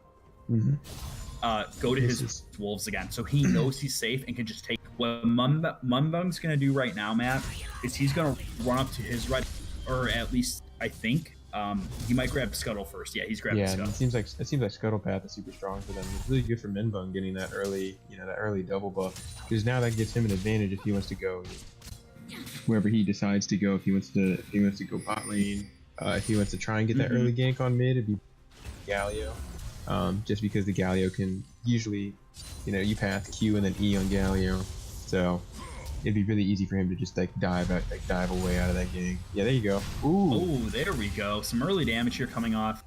go to his wolves again, so he knows he's safe and can just take. What Membung's going to do right now, Matt, is he's going to run up to his red, or at least I think. He might grab Scuttle first. Yeah, he's grabbing Scuttle. It seems like Scuttle Path is super strong for them. It's really good for Minbung getting that early, that early double buff, because now that gives him an advantage if he wants to go wherever he decides to go. If he wants to go bot lane, if he wants to try and get that early gank on mid, it'd be Galio. Just because the Galio can usually, you path Q and then E on Galio, so it'd be really easy for him to just dive away out of that game. Yeah, there you go. Ooh, there we go. Some early damage here coming off.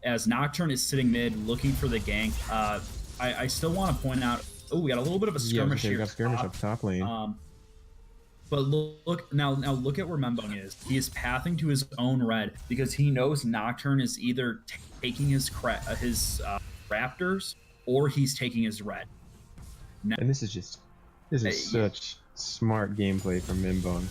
As Nocturne is sitting mid, looking for the gank. I still want to point out. Oh, we got a little bit of a skirmish here. We got skirmish up top lane. But look now look at where Membung is. He is pathing to his own red because he knows Nocturne is either taking his raptors or he's taking his red. Now, and this is such smart gameplay from Minbung.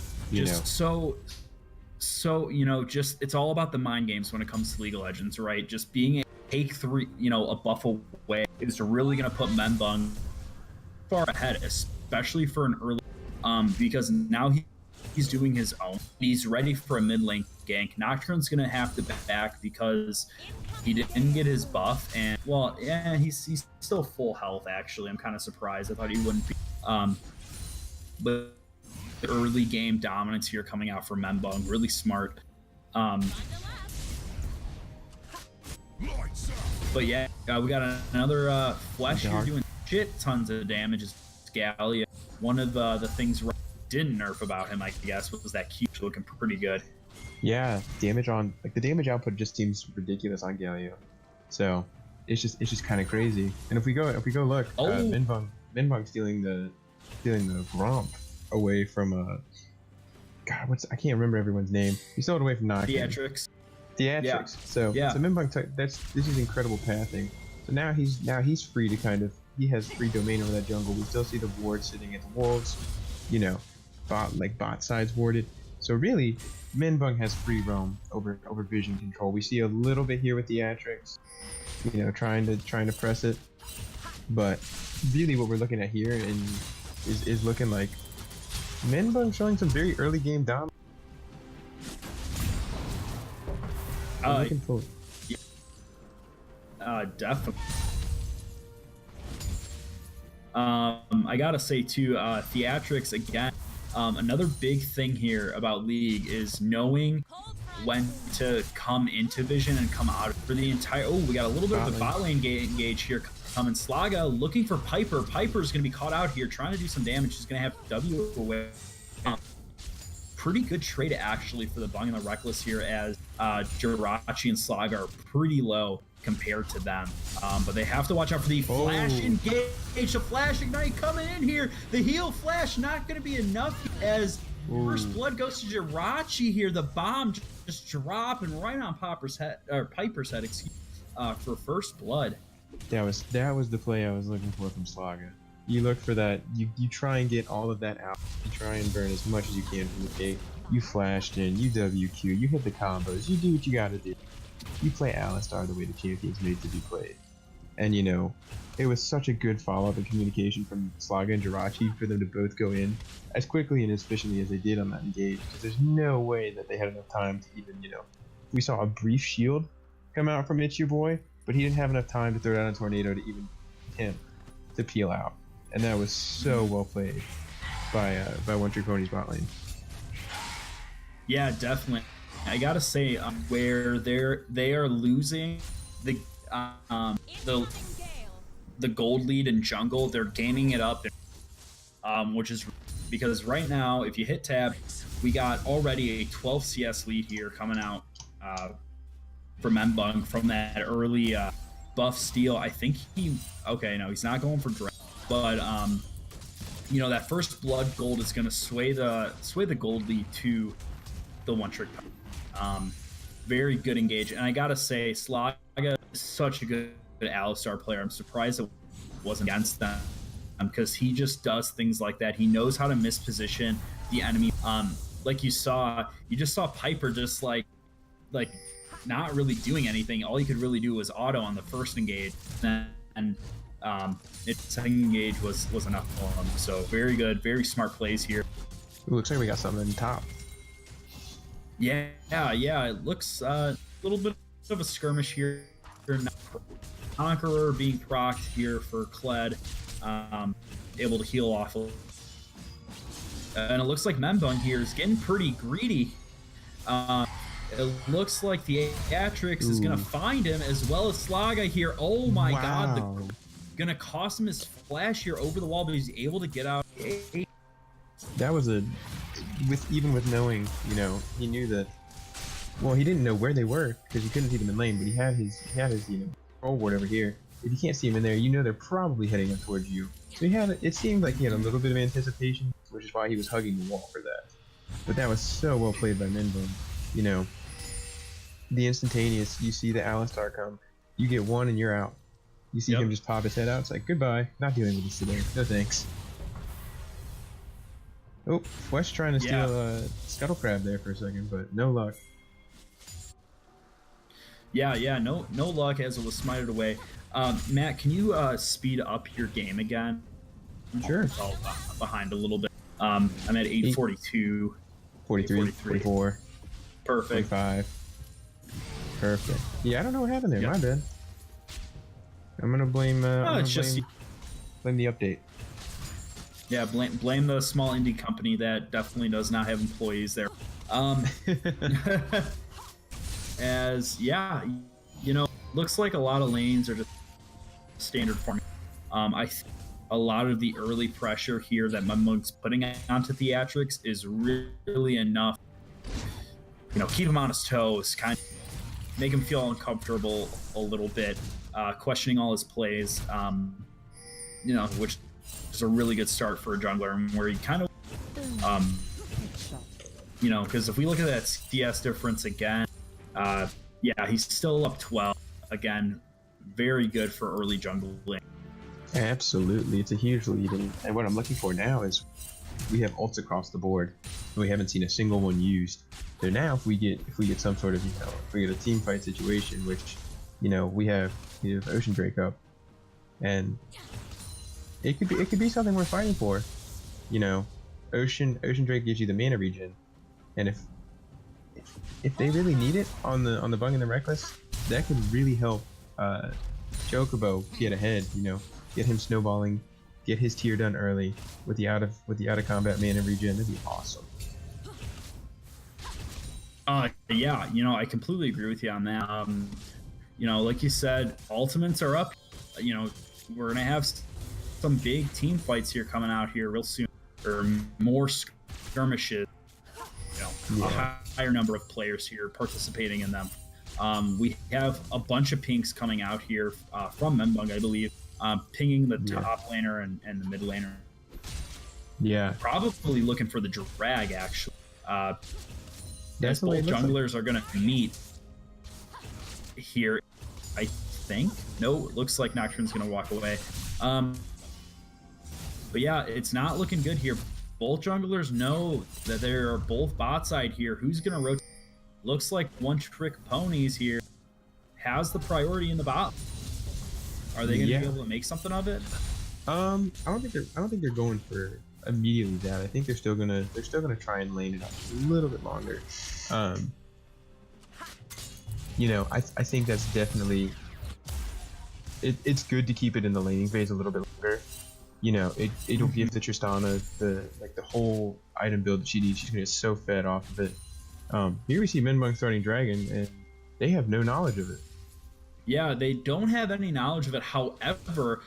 Just it's all about the mind games when it comes to League of Legends, right? Just being a take three, a buff away is really going to put Membung far ahead, especially for an early, because now he's doing his own. He's ready for a mid lane gank. Nocturne's going to have to back because he didn't get his buff, and he's still full health. Actually, I'm kind of surprised. I thought he wouldn't be. But the early game dominance here coming out for Membung, really smart. But yeah, we got another Flesh here doing shit tons of damage. Is Gallia. One of the things didn't nerf about him, I guess, was that Q looking pretty good. Yeah, damage on the damage output just seems ridiculous on Galio. So it's just kind of crazy. And if we go look, Minbung stealing the Gromp away from I can't remember everyone's name. He stole it away from Nocturne. Theatrics. Yeah. So Minbung this is incredible pathing. So now he's free to he has free domain over that jungle. We still see the ward sitting at the wolves, bot sides warded. So really, Minbung has free roam over vision control. We see a little bit here with Theatrics, trying to press it, but really what we're looking at here is looking like Minbung showing some very early game dominance. Looking forward. Definitely. I gotta say too, Theatrics again. Another big thing here about League is knowing when to come into vision and come out for the entire. Oh, we got a little bit of a bot lane engage here. Coming Slaga looking for Piper. Piper's going to be caught out here trying to do some damage. He's going to have W away. Pretty good trade actually for the Bung and the Reckless here, as Jirachi and Slaga are pretty low compared to them. But they have to watch out for the flash engage. The flash ignite coming in here. The heal flash not going to be enough as first blood goes to Jirachi here. The bomb just dropping right on Piper's head, for first blood. That was the play I was looking for from Slaga. You look for that. You try and get all of that out. You try and burn as much as you can from the gate. You flashed in. You WQ. You hit the combos. You do what you got to do. You play Alistar the way the champion's made to be played. And it was such a good follow-up and communication from Slaga and Jirachi for them to both go in as quickly and as efficiently as they did on that engage. Because there's no way that they had enough time to even, we saw a brief shield come out from It's Your Boy, but he didn't have enough time to throw down a tornado to even attempt to peel out. And that was so well played by One Trick Pony's bot lane. Yeah, definitely. I gotta say, where they are losing the gold lead in jungle, they're gaining it up, which is because right now, if you hit tab, we got already a 12 CS lead here coming out from Mbung from that early buff steal. I think he's not going for draft, but that first blood gold is going to sway the gold lead to the One Trick Pony. Very good engage, and I gotta say, Slaga is such a good Alistar player. I'm surprised it wasn't against them because he just does things like that. He knows how to misposition the enemy. Like you just saw Piper just like not really doing anything. All he could really do was auto on the first engage, and second engage was enough for him. So very good, very smart plays here. Ooh, looks like we got something in top. Yeah. It looks a little bit of a skirmish here. Conqueror being procced here for Kled, able to heal off. And it looks like Membung here is getting pretty greedy. It looks like the Atrix is going to find him, as well as Slaga here. Oh my god, going to cost him his flash here over the wall, but he's able to get out. That was even with knowing, he knew that. Well, he didn't know where they were because you couldn't see them in lane, but he had his control ward over here. If you can't see them in there, they're probably heading up towards you. So it seemed like he had a little bit of anticipation, which is why he was hugging the wall for that. But that was so well played by Minbone. The instantaneous, you see the Alistar come, you get one and you're out. You see him just pop his head out, it's like, goodbye, not dealing with this today, no thanks. Oh, Flesh trying to steal Scuttle Crab there for a second, but no luck. Yeah, no luck as it was smited away. Matt, can you speed up your game again? Sure. I'll behind a little bit. I'm at 842. 43, 44. Perfect. 45. Perfect. Yeah, I don't know what happened there. My bad. I'm gonna blame. blame the update. Yeah, blame the small indie company that definitely does not have employees there. Looks like a lot of lanes are just standard form. A lot of the early pressure here that Mummo's putting onto Theatrix is really enough. Keep him on his toes, kind of make him feel uncomfortable a little bit, questioning all his plays. Which is a really good start for a jungler, where he kind of, because if we look at that CS difference again, he's still up 12. Again, very good for early jungling. Absolutely, it's a huge lead, and what I'm looking for now is we have ults across the board, and we haven't seen a single one used. So now, if we get some sort of, if we get a team fight situation, which, we have Ocean Drake up, and it could be something we're fighting for. Ocean Drake gives you the mana regen, and if they really need it on the Bung and the Reckless, that could really help Chocobo get ahead. Get him snowballing, get his tier done early with the out of combat mana regen. That'd be awesome. I completely agree with you on that. Like you said, ultimates are up. We're gonna have some big team fights here coming out here real soon, or more skirmishes. A higher number of players here participating in them. We have a bunch of pinks coming out here from Membung, I believe, pinging the top laner and the mid laner. Yeah, probably looking for the drag actually. As both junglers are going to meet here, I think. No, it looks like Nocturne's going to walk away. But yeah, it's not looking good here. Both junglers know that there are both bot side here. Who's going to rotate? Looks like One Trick Ponies here has the priority in the bot. Are they going to be able to make something of it? I don't think they're going for immediately that. I think they're still gonna try and lane it up a little bit longer. You know, I think that's definitely it's good to keep it in the laning phase a little bit longer. You know, it'll give the Tristana the whole item build that she needs. She's gonna get so fed off of it. Here we see Minbung starting Dragon, and they have no knowledge of it. Yeah, they don't have any knowledge of it. However,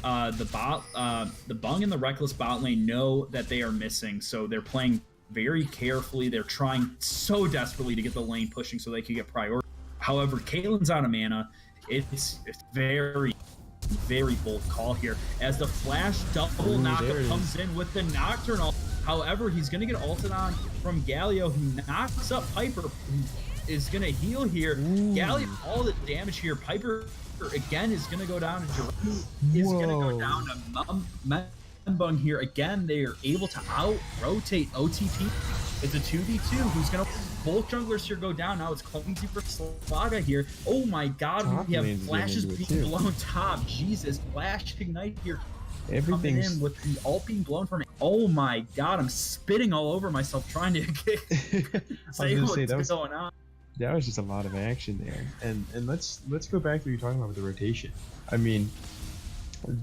the Bung and the Reckless bot lane know that they are missing, so they're playing very carefully. They're trying so desperately to get the lane pushing so they can get priority. However, Caitlyn's out of mana. It's very, very bold call here as the flash double knockup comes in with the Nocturnal. However, he's going to get ulted on from Galio, who knocks up Piper, who is going to heal here. Galio, all the damage here. Piper again is going to go down to Jiraiya. Is going to go down to Menbung here. Again, they are able to out-rotate OTP. It's a 2v2. Who's going to... Both junglers here go down. Now it's Clumsy for Slaga here. Oh my god, we have flashes being blown top. Jesus, flash ignite here. Everything's coming in with the ult being blown from it. Oh my god, I'm spitting all over myself trying to say what's going on. That was just a lot of action there. And let's go back to what you're talking about with the rotation. I mean,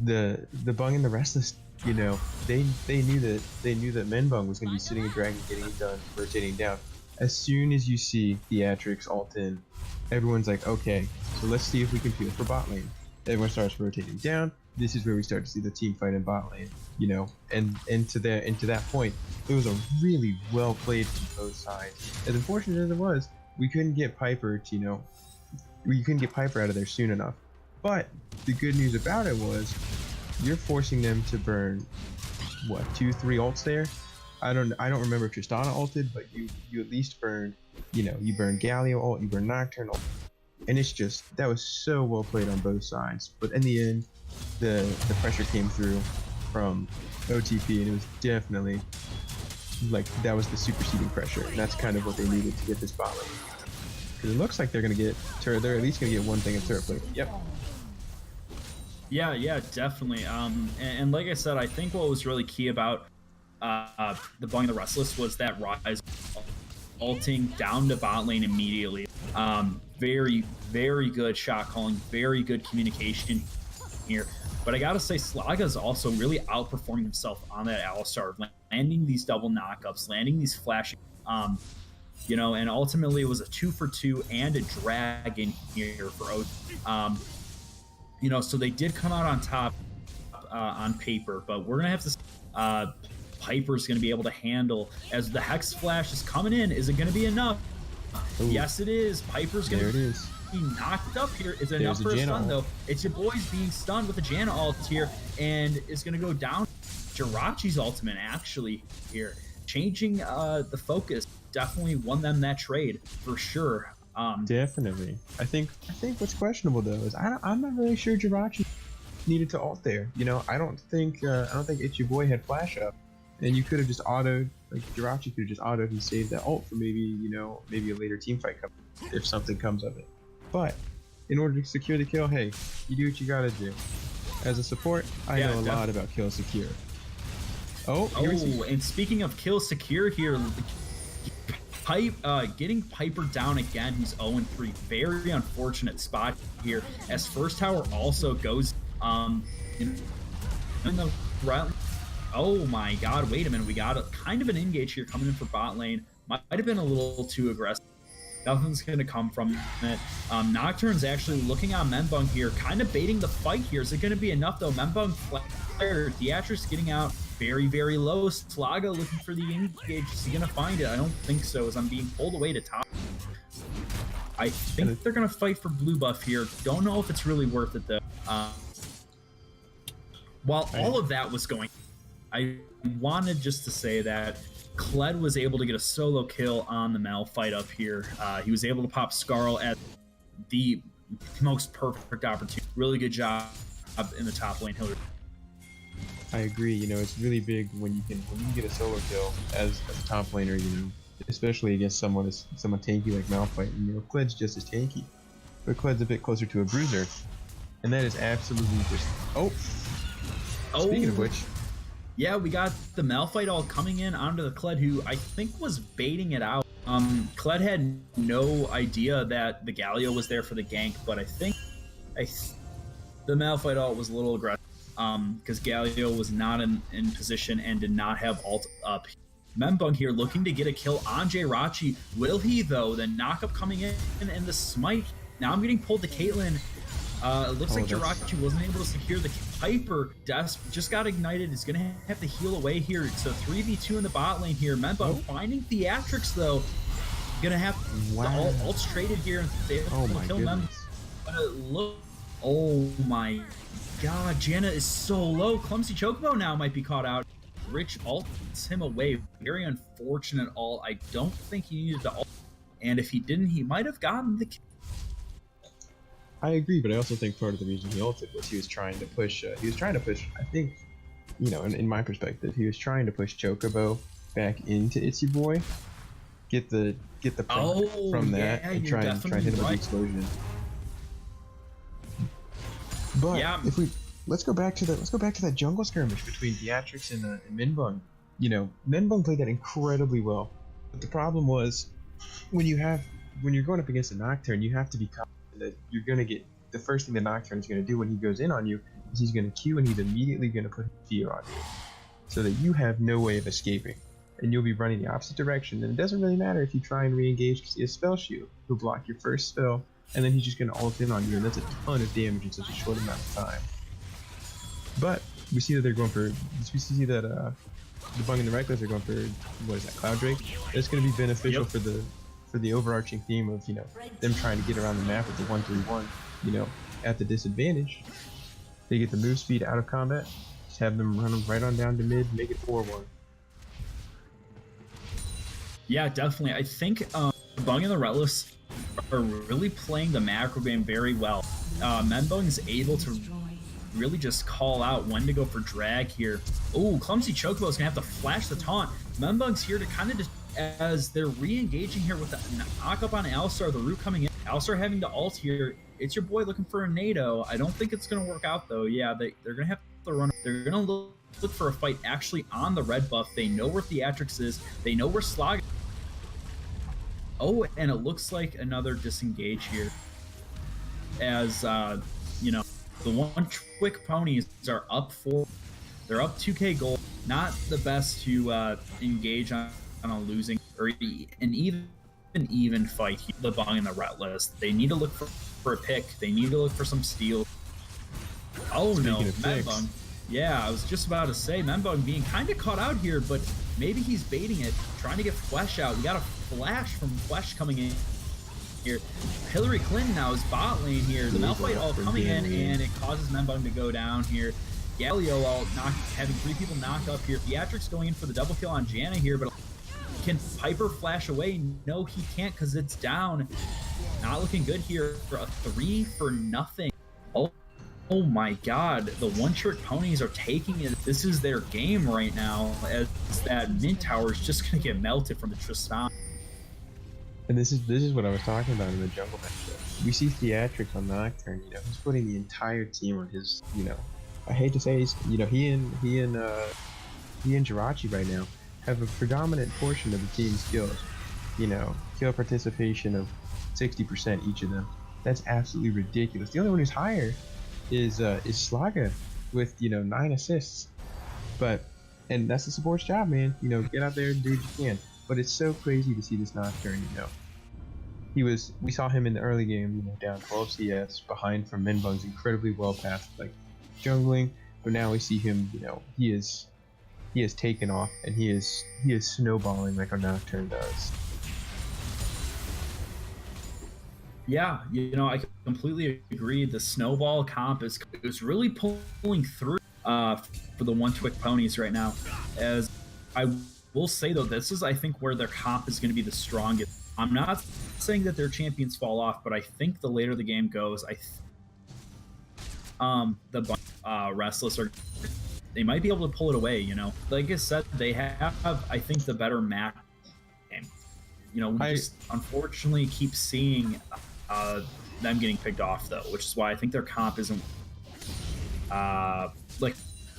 the Bung and the Restless, you know, they knew that Menbung was going to be sitting a dragon, getting it done, rotating down. As soon as you see Theatrix ult in, everyone's like, okay, so let's see if we can peel for bot lane. Everyone starts rotating down. This is where we start to see the team fight in bot lane, you know, and to that point, it was a really well played from both sides. As unfortunate as it was, we couldn't get Piper to, you know, we couldn't get Piper out of there soon enough. But the good news about it was, you're forcing them to burn what, 2-3 ults there. I don't remember if Tristana ulted, but you at least burned, you know, you burned Galio ult, you burned Nocturnal, and it's just, that was so well played on both sides. But in the end, the pressure came through from OTP, and it was definitely like that was the superseding pressure, and that's kind of what they needed to get this bot lane. Because it looks like they're gonna get they're at least gonna get one thing in turret plate. Yep. Yeah, definitely. And like I said, I think what was really key about the Bung and the Restless was that Rise ulting down to bot lane immediately. Very, very good shot calling, very good communication here. But I gotta say, Slaga's also really outperforming himself on that Alistar, landing these double knockups, landing these flashing, you know, and ultimately it was a 2-for-2 and a dragon here for OT. You know, so they did come out on top on paper, but we're gonna have to. Piper's going to be able to handle as the Hex Flash is coming in. Is it going to be enough? Ooh. Yes, it is. Piper's going to be knocked up here. Is it enough for a stun, though? It's your boys being stunned with a Janna ult here, and it's going to go down. Jirachi's ultimate, actually, here. Changing the focus definitely won them that trade, for sure. Definitely. I think what's questionable, though, is I'm not really sure Jirachi needed to ult there. You know, I don't think It's Your Boy had flash up. And you could have just autoed, like Jirachi could have just autoed and saved that ult for maybe, you know, maybe a later team fight if something comes of it. But in order to secure the kill, hey, you do what you gotta do. As a support, I know a lot about kill secure. And speaking of kill secure here, getting Piper down again. He's 0-3. Very unfortunate spot here. As first tower also goes in the route. Oh my god, wait a minute, we got kind of an engage here coming in for bot lane. Might have been a little too aggressive. Nothing's going to come from it. Nocturne's actually looking on Menbung here, kind of baiting the fight here. Is it going to be enough though? Menbung flared, Theatrix getting out very, very low. Slaga looking for the engage. Is he going to find it? I don't think so, as I'm being pulled away to top. I think they're going to fight for blue buff here. Don't know if it's really worth it though. While all of that was going, I wanted just to say that Kled was able to get a solo kill on the Mal fight up here. He was able to pop Skarl at the most perfect opportunity. Really good job in the top lane, Hillary. I agree. You know, it's really big when you can get a solo kill as a top laner. You know, especially against someone tanky like Malphite. And, you know, Kled's just as tanky, but Kled's a bit closer to a bruiser. And that is absolutely just... Oh! Speaking of which... Yeah, we got the Malphite all coming in onto the Kled, who I think was baiting it out. Kled had no idea that the Galio was there for the gank, but I think the Malphite ult was a little aggressive because Galio was not in position and did not have ult up. Membung here looking to get a kill on Jirachi. Will he, though? The knockup coming in and the smite. Now I'm getting pulled to Caitlyn. It looks like Jirachi wasn't able to secure the Piper. Just got ignited. Is going to have to heal away here. It's a 3v2 in the bot lane here. Membung finding Theatrics, though. Going to have the ults traded here and they kill Membung. But it looks... Oh my god, Janna is so low. Clumsy Chocobo now might be caught out. Rich ults him away. Very unfortunate ult. I don't think he needed to ult. And if he didn't, he might have gotten the kill. I agree, but I also think part of the reason he ulted was he was trying to push, I think, you know, in my perspective, he was trying to push Chocobo back into Itsy Boy, get the proc from that, and try and hit him with the explosion. But if we let's go back to that jungle skirmish between Theatrics and Minbung. You know, Minbung played that incredibly well, but the problem was when you're going up against a Nocturne, you have to be confident that you're going to get the first thing the Nocturne is going to do when he goes in on you is he's going to Q and he's immediately going to put fear on you, so that you have no way of escaping, and you'll be running the opposite direction. And it doesn't really matter if you try and re-engage because he has Spell Shield, who'll block your first spell. And then he's just going to ult in on you, and that's a ton of damage in such a short amount of time. But we see that they're going for... We see that the Bung and the Reckless are going for, what is that, Cloud Drake? That's going to be beneficial for the overarching theme of, you know, them trying to get around the map with the 1-3-1, you know, at the disadvantage. They get the move speed out of combat, just have them run them right on down to mid, make it 4-1. Yeah, definitely. I think the Bung and the Reckless are really playing the macro game very well. Membung is able to really just call out when to go for drag here. Oh, Clumsy Chocobo is going to have to flash the taunt. Membung's here to kind of just, as they're re-engaging here with the knock-up on Alistar, the root coming in. Alistar having to ult here. It's your boy looking for a nado. I don't think it's going to work out, though. Yeah, they're going to have to run. They're going to look for a fight actually on the red buff. They know where Theatrics is. They know where Slog is. Oh, and it looks like another disengage here. As, you know, the one-trick ponies are up they're up 2k gold. Not the best to engage on a losing or an even fight here. The Bung and the Reckless. They need to look for a pick. They need to look for some steal. Oh no, Membung. Yeah, I was just about to say, Membung being kind of caught out here, but maybe he's baiting it, trying to get Flesh out. We got a flash from Flesh coming in here. Hillary Clinton now is bot lane here. The Malphite all coming in, and it causes Membung to go down here. Galio all having 3 people knocked up here. Theatrics going in for the double kill on Janna here, but can Piper flash away? No, he can't because it's down. Not looking good here for a 3 for nothing. Oh my god, the one-trick ponies are taking it. This is their game right now, as that mid tower is just going to get melted from the Tristan. And this is what I was talking about in the jungle matchup. We see Theatrics on Nocturne, you know, he's putting the entire team on his, you know, I hate to say he's, you know, he and Jirachi right now have a predominant portion of the team's kills. You know, kill participation of 60% each of them. That's absolutely ridiculous. The only one who's higher is Slaga with, you know, 9 assists. And that's the support's job, man. You know, get out there and do what you can. But it's so crazy to see this Nocturne, you know. We saw him in the early game, you know, down 12 CS, behind from Minbung's incredibly well past, like, jungling. But now we see him, you know, he has taken off, and he is snowballing like a Nocturne does. Yeah, you know, I completely agree. The snowball comp is really pulling through for the one-trick ponies right now. As I will say, though, this is, I think, where their comp is going to be the strongest. I'm not saying that their champions fall off, but I think the later the game goes, the Restless they might be able to pull it away, you know. Like I said, they have, I think, the better map game. You know, we just unfortunately keep seeing them getting picked off though, which is why I think their comp isn't like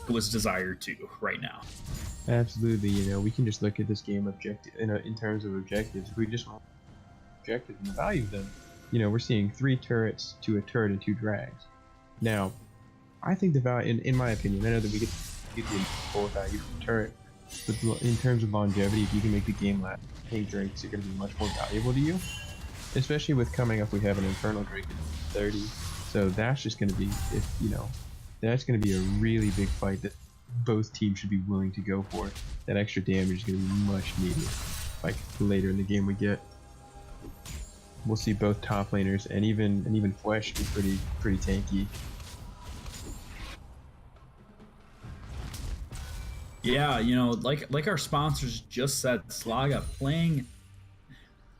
it was desired to right now. Absolutely, you know, we can just look at this game objective in terms of objectives. If we just want objectives and the value of them, you know, we're seeing 3 turrets to a turret and 2 drags. Now, I think the value, in my opinion, I know that we get the full value from turret, but in terms of longevity, if you can make the game last, I think drakes are going to be much more valuable to you, especially with coming up. We have an infernal drake at 30, so that's just going to be, if you know, that's going to be a really big fight that both teams should be willing to go for. That extra damage is going to be much needed. Like later in the game, we'll see both top laners and even Flesh be pretty tanky. Yeah, you know, like our sponsors just said, Slaga playing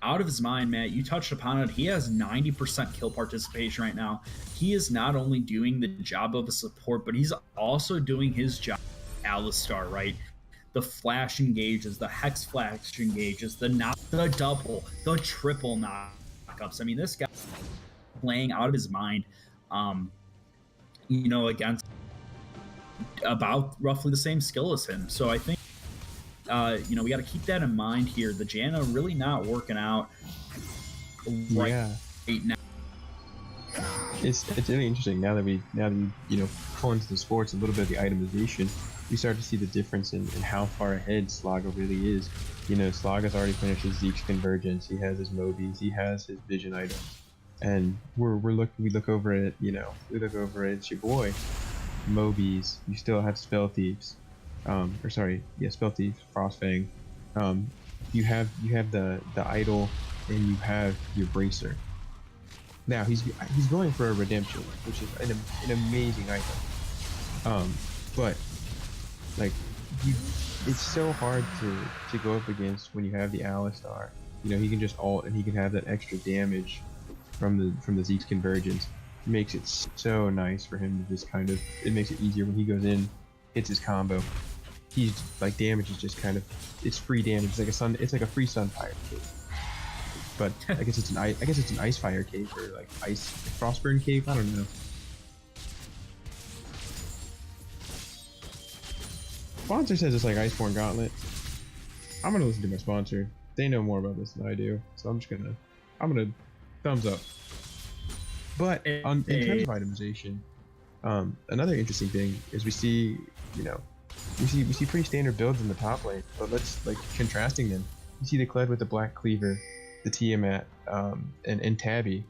out of his mind, Matt. You touched upon it. He has 90% kill participation right now. He is not only doing the job of a support, but he's also doing his job, Alistar, right? The flash engages, the hex flash engages, the double, the triple knockups. I mean, this guy playing out of his mind, you know, against about roughly the same skill as him. So I think, you know, we got to keep that in mind here. The Janna really not working out right now. It's really interesting now that you know, pull into the sports a little bit of the itemization. We start to see the difference in how far ahead Slaga really is. You know, Slaga's already finished his Zeke's Convergence. He has his Mobies. He has his Vision items. And we look over at, you know, it's your boy, Mobies. You still have Spell Thieves. Spell Thieves, Frostfang. You have the Idol, and you have your Bracer. Now he's going for a Redemption, which is an amazing item. But like, it's so hard to go up against when you have the Alistar. You know, he can just ult and he can have that extra damage from the Zeke's Convergence. It makes it so nice for him to just kind of, it makes it easier when he goes in, hits his combo. He's like, damage is just kind of, it's free damage. It's like a free Sunfire cape. But I guess it's an Ice Fire cape, or like Frostburn cape. I don't know. Sponsor says it's like Iceborne Gauntlet. I'm gonna listen to my sponsor. They know more about this than I do, so I'm gonna thumbs up. But in terms of itemization, another interesting thing is we see pretty standard builds in the top lane, but let's, like, contrasting them. You see the Kled with the Black Cleaver, the Tiamat, and Tabby.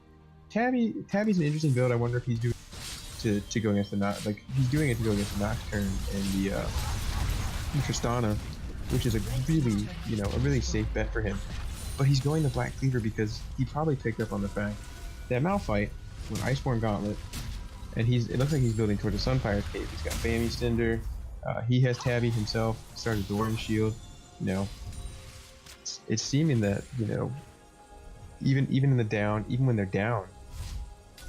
Tabby's an interesting build. I wonder if he's doing to go against the he's doing it to go against the Nocturne and the Tristana, which is a really safe bet for him. But he's going the Black Cleaver because he probably picked up on the fact that Malphite with Iceborne Gauntlet, and it looks like he's building towards a Sunfire cape. He's got Bammy Cinder. He has Tabby himself. Started Doran Shield. You know, it's seeming that, you know, even in the down, even when they're down,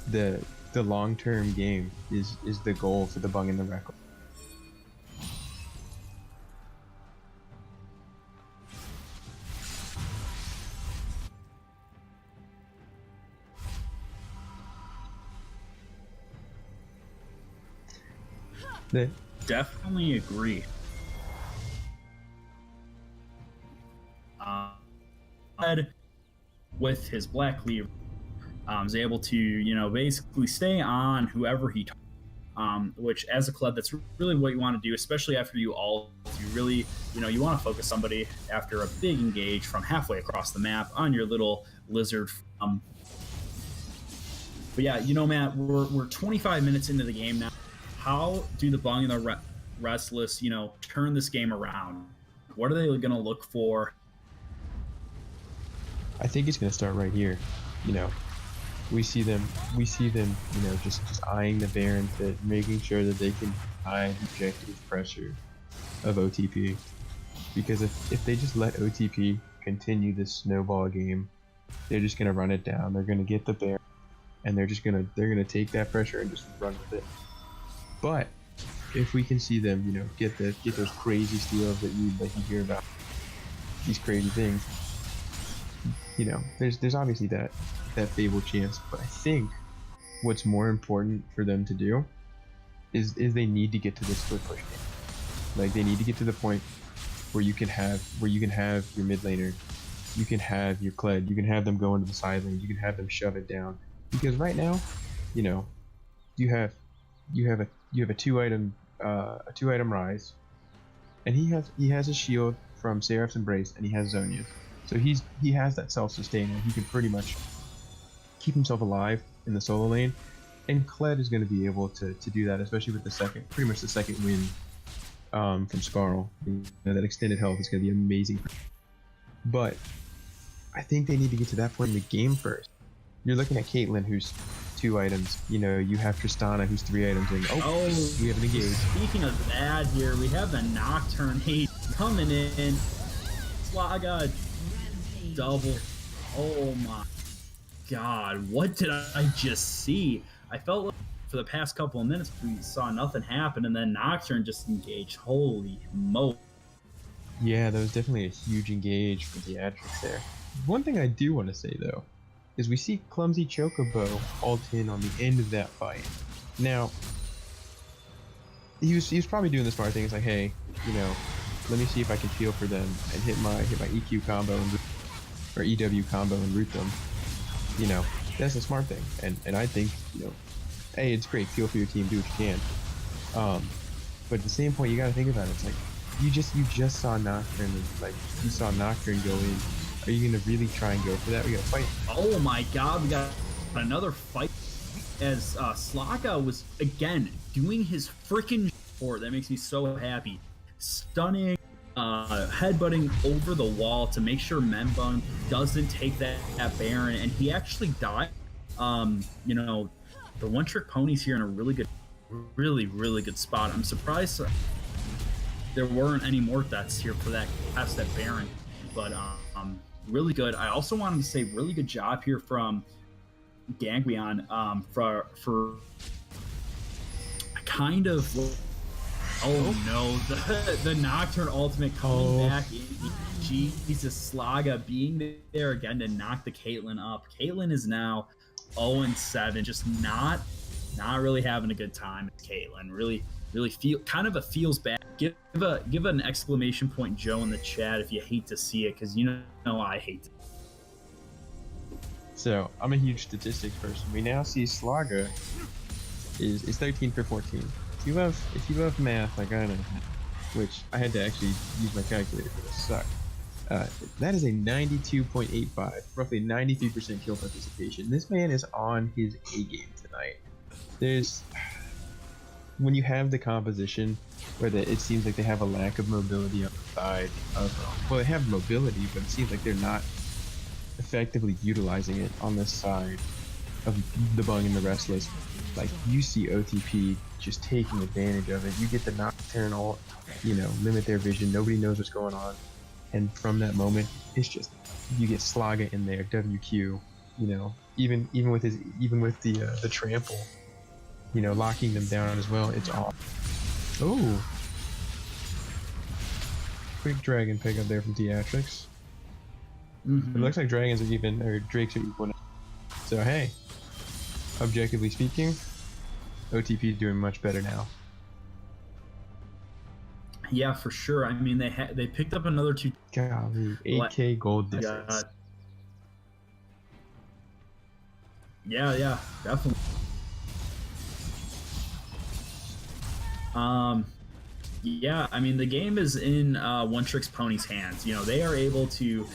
the long-term game is the goal for the Bung and the Reckle. Definitely agree. With his Black Cleaver, is able to, you know, basically stay on whoever he which as a club, that's really what you want to do, especially after you really, you know, you want to focus somebody after a big engage from halfway across the map on your little lizard. But yeah, you know, Matt, we're 25 minutes into the game now. How do the Bung and the Restless, you know, turn this game around? What are they going to look for? I think it's going to start right here. You know, we see them, you know, just eyeing the Baron pit, making sure that they can hide the objective pressure of OTP. Because if they just let OTP continue this snowball game, they're just going to run it down. They're going to get the Baron, and they're going to take that pressure and just run with it. But if we can see them, you know, get those crazy steals that you hear about, these crazy things, you know, there's obviously that fable chance, but I think what's more important for them to do is they need to get to this split push game. Like they need to get to the point where you can have your mid laner, you can have your Kled, you can have them go into the side lane, you can have them shove it down. Because right now, you know, you have a two item rise, and he has a shield from Seraph's Embrace, and he has Zhonya's. So he has that self-sustain, and he can pretty much keep himself alive in the solo lane. And Kled is going to be able to do that, especially with pretty much the second win from Skarl. You know, that extended health is going to be amazing. But I think they need to get to that point in the game first. You're looking at Caitlyn, who's 2 items. You know, you have Tristana, who's 3 items. And we have an engage. Speaking of that, here we have the Nocturne Hate coming in. Slaga double. Oh my god, what did I just see? I felt like for the past couple of minutes we saw nothing happen, and then Nocturne just engaged. Holy mo! Yeah, that was definitely a huge engage for theatrics there. One thing I do want to say though is we see Clumsy Chocobo ult in on the end of that fight. Now, he was probably doing the smart thing. It's like, hey, you know, let me see if I can feel for them and hit my EQ combo or EW combo and root them. You know, that's a smart thing, and I think, you know, hey, it's great, feel for your team, do what you can. But at the same point, you got to think about it. It's like you just saw Nocturne, like you saw Nocturne go in. Are you gonna really try and go for that? We gotta fight. Oh my god, we got another fight as Slaga was again doing his freaking sport. That makes me so happy. Stunning, headbutting over the wall to make sure Membung doesn't take that Baron, and he actually died. You know, the one trick pony's here in a really good spot. I'm surprised there weren't any more deaths here for that past that Baron, but really good. I also wanted to say really good job here from Gangwion for kind of the Nocturne ultimate coming back in. Jesus, Slaga being there again to knock the Caitlyn up. Caitlyn is now 0-7, just not really having a good time. Caitlyn really feels bad. Give an exclamation point, Joe, in the chat if you hate to see it, because you know I hate it. So I'm a huge statistics person. We now see Slaga is 13 for 14. If you love math like I know, which I had to actually use my calculator for this, suck. That is a 92.85, roughly 93% kill participation. This man is on his A game tonight. When you have the composition where it seems like they have a lack of mobility on the side of, well, they have mobility, but it seems like they're not effectively utilizing it on the side of the Bung and the Restless. Like, you see OTP just taking advantage of it. You get the Nocturnal, you know, limit their vision. Nobody knows what's going on. And from that moment, it's just, you get Slaga in there, WQ, you know, even with the trample, you know, locking them down as well. It's off. Oh, quick dragon pick up there from Theatrics. It looks like dragons are even, or drakes are equal now. So hey, objectively speaking, OTP is doing much better now. Yeah, for sure. I mean, they picked up another 2. Golly, 8k gold difference. Yeah, definitely. Yeah, I mean, the game is in One Trick Pony's hands. You know, they are able to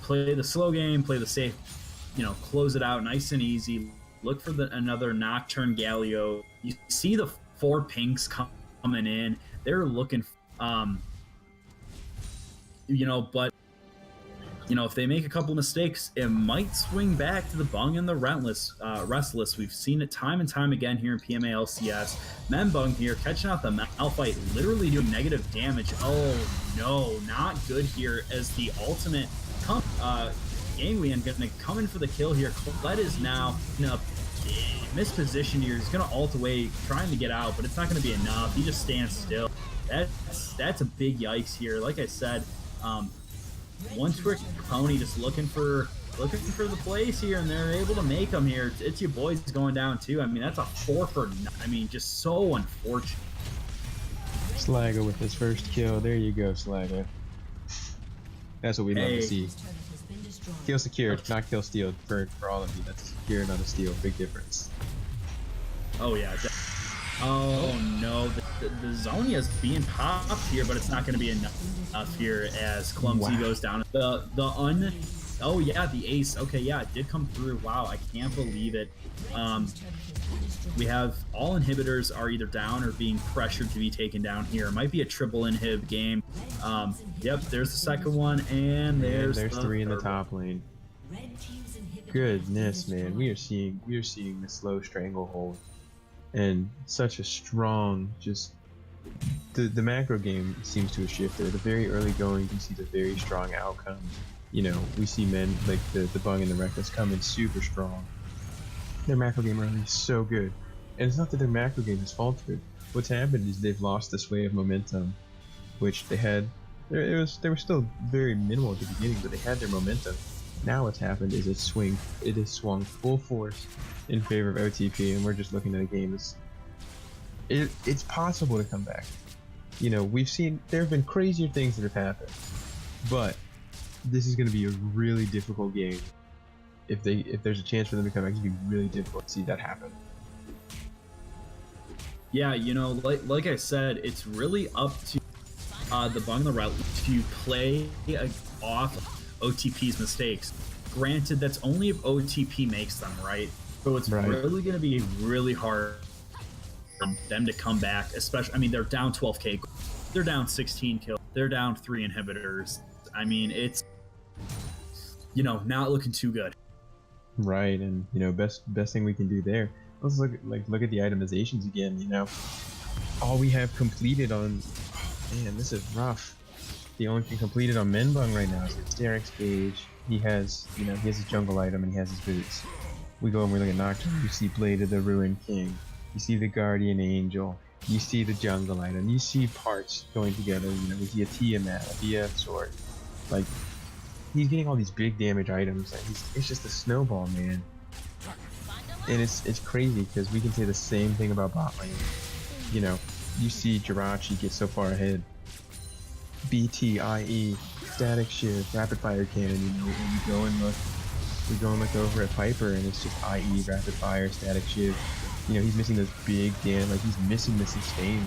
play the slow game, play the safe, you know, close it out nice and easy. Look for another Nocturne Galio. You see the 4 pinks coming in. They're looking, you know, but, you know, if they make a couple mistakes, it might swing back to the Bung and the Restless. We've seen it time and time again here in PMA LCS. Membung here catching out the Malphite, literally doing negative damage. Oh no, not good here as the ultimate Gangwion gonna come in for the kill here. Colette is now in a misposition here. He's gonna ult away, trying to get out, but it's not gonna be enough. He just stands still. That's a big yikes here. Like I said, One Trick Pony just looking for looking for the plays here, and they're able to make them here. It's your boys going down too. I mean, that's a 4 for 9. I mean, just so unfortunate. Slagger with his first kill. There you go, Slagger. That's what we love to see. Kill secure, not kill steal for all of you. That's a secure, not a steal. Big difference. Oh yeah. Oh no, the Zonia's being popped here, but it's not going to be enough here as Clumsy goes down. Oh yeah, the ace. Okay, yeah, it did come through. Wow, I can't believe it. We have all inhibitors are either down or being pressured to be taken down here. It might be a triple inhib game. Yep, there's the second one, and there's 3 in the top lane. Goodness, man, we are seeing the slow stranglehold, and such a strong the macro game seems to have shifted. At the very early going, you can see the very strong outcome. You know, we see men like the Bung and the Reckless come in super strong. Their macro game early is so good. And it's not that their macro game has faltered. What's happened is they've lost this way of momentum, which they had. They were still very minimal at the beginning, but they had their momentum. Now what's happened is it has swung full force in favor of OTP, and we're just looking at a game that's it's possible to come back. You know, there have been crazier things that have happened, but this is going to be a really difficult game. If there's a chance for them to come back, it's going to be really difficult to see that happen. Yeah, you know, like I said, it's really up to the Bung and the Route to play off OTP's mistakes. Granted, that's only if OTP makes them, right? So it's really going to be really hard for them to come back, especially, I mean, they're down 12k, they're down 16 kills, they're down 3 inhibitors. I mean, it's, you know, not looking too good. Right, and you know, best thing we can do there. Let's look at the itemizations again. You know, all we have completed on, man, this is rough. The only thing completed on Menbung right now is Derek's Cage. He has his jungle item and he has his boots. We go and we look at Nocturne. You see Blade of the Ruined King. You see the Guardian Angel. You see the jungle item. You see parts going together. You know, we see a Tiamat, a BF sword. Like, he's getting all these big damage items. It's just a snowball, man. And it's crazy because we can say the same thing about bot lane. You know, you see Jirachi get so far ahead. BTIE, static shift, rapid fire cannon. You know, and we go and look over at Piper, and it's just IE, rapid fire, static shift. You know, he's missing those big damn, like he's missing the sustain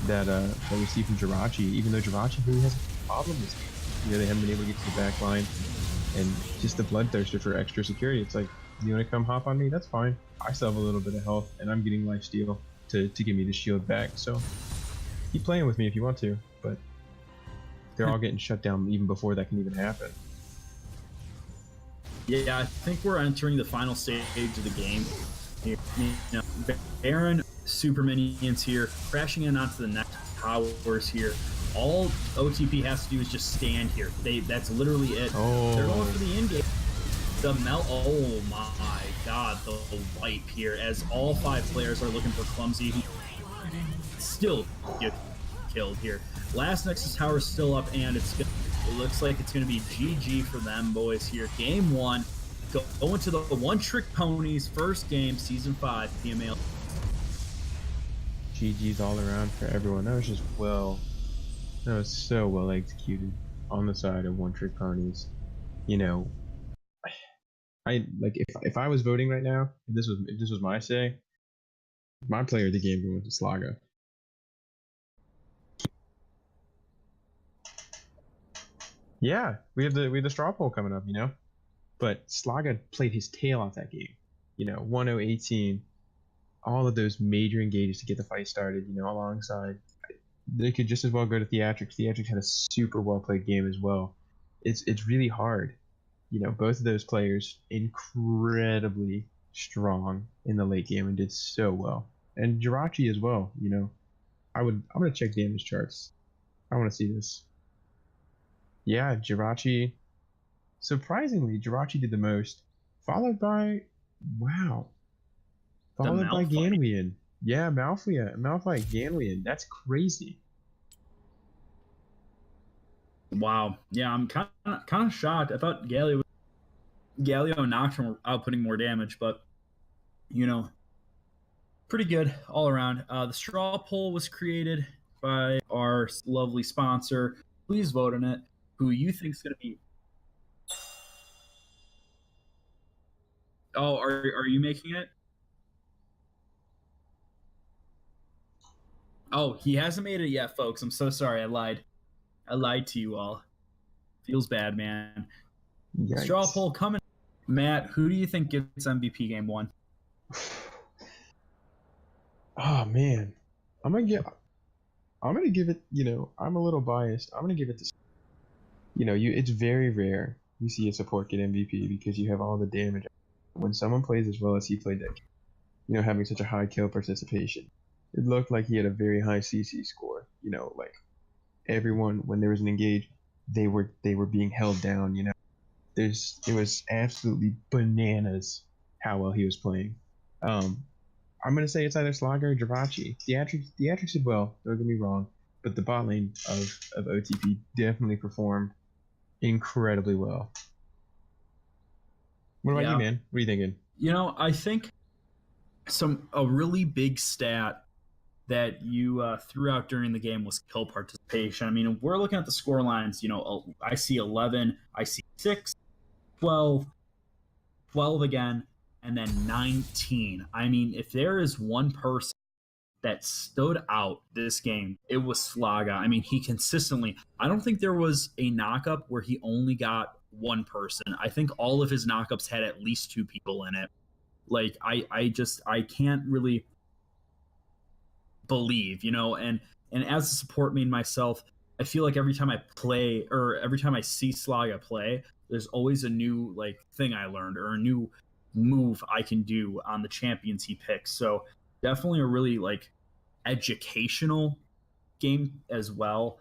that we see from Jirachi. Even though Jirachi really has a problem this game. You know, they haven't been able to get to the back line, and just the bloodthirster for extra security. It's like, you want to come hop on me? That's fine. I still have a little bit of health, and I'm getting lifesteal to give me the shield back. So keep playing with me if you want to, but they're all getting shut down even before that can even happen. Yeah, I think we're entering the final stage of the game. You know, Baron super minions here, crashing in onto the next towers here. All OTP has to do is just stand here. That's literally it. Oh. They're going for the in-game. The oh my god, the wipe here as all 5 players are looking for Clumsy, who still get killed here. Last Nexus Tower is still up, and it looks like it's going to be GG for them boys here. Game 1, going to the One Trick Ponies first game, Season 5, PML. GG's all around for everyone. That was so well executed on the side of One Trick Ponies. You know, I like if I was voting right now, if this was my say, my player of the game going to Slaga. Yeah, we have the straw poll coming up, you know, but Slaga played his tail off that game. You know, 1-0-18, all of those major engages to get the fight started. You know, alongside, they could just as well go to Theatrics. Theatrics had a super well played game as well. It's really hard. You know, both of those players incredibly strong in the late game and did so well. And Jirachi as well. You know, I'm gonna check damage charts. I want to see this. Yeah, Jirachi. Surprisingly, Jirachi did the most, followed by Ganwian. Yeah, Malphite, Ganwian. That's crazy. Wow. Yeah, I'm kind of shocked. I thought Gallia Galio and Nocturne were outputting more damage, but you know, pretty good all around. The straw poll was created by our lovely sponsor. Please vote on it. Who you think is going to be? Oh, are you making it? Oh, he hasn't made it yet, folks. I'm so sorry. I lied. I lied to you all. Feels bad, man. Yikes. Straw poll coming. Matt, who do you think gets MVP game 1? Oh man, I'm gonna give it. You know, I'm a little biased. I'm gonna give it to. You know, it's very rare you see a support get MVP because you have all the damage. When someone plays as well as he played that, you know, having such a high kill participation, it looked like he had a very high CC score. You know, like everyone when there was an engage, they were being held down. You know, it was absolutely bananas how well he was playing. I'm gonna say it's either Slaga or Jirachi. Theatrics did well, don't get me wrong, but the bot lane of OTP definitely performed incredibly well. What about you, man? What are you thinking? You know, I think a really big stat that you threw out during the game was kill participation. I mean, we're looking at the score lines. You know, I see 11, I see 6, 12, 12 again, and then 19. I mean, if there is one person that stood out this game, it was Slaga. I mean, he consistently, I don't think there was a knockup where he only got one person. I think all of his knockups had at least 2 people in it. Like, I can't really believe, you know, and as a support main myself, I feel like every time I play or every time I see Slaga play, there's always a new like thing I learned or a new move I can do on the champions he picks. So definitely a really like educational game as well.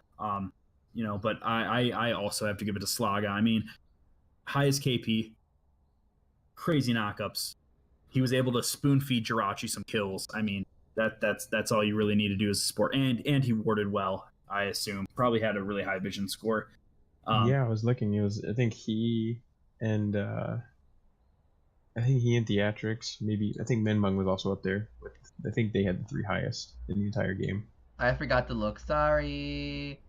You know, but I also have to give it to Slaga. I mean, highest KP, crazy knockups. He was able to spoon feed Jirachi some kills. I mean, that's all you really need to do as a sport. And he warded well, I assume. Probably had a really high vision score. Yeah, I was looking. It was I think he and Theatrics. Maybe I think Menmung was also up there. But I think they had the 3 highest in the entire game. I forgot to look. Sorry.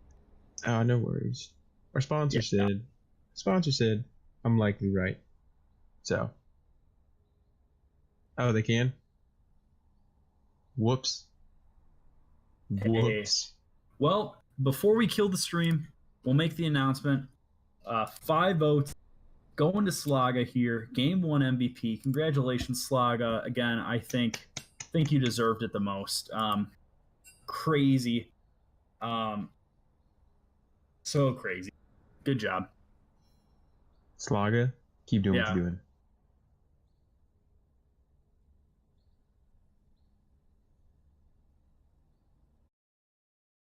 Oh, no worries. Our sponsor said I'm likely right. So. Oh, they can? Whoops. Whoops. Hey. Well, before we kill the stream, we'll make the announcement. 5 votes going to Slaga here. Game 1 MVP. Congratulations, Slaga. Again, I think you deserved it the most. Crazy. So crazy. Good job. Slaga, keep doing what you're doing.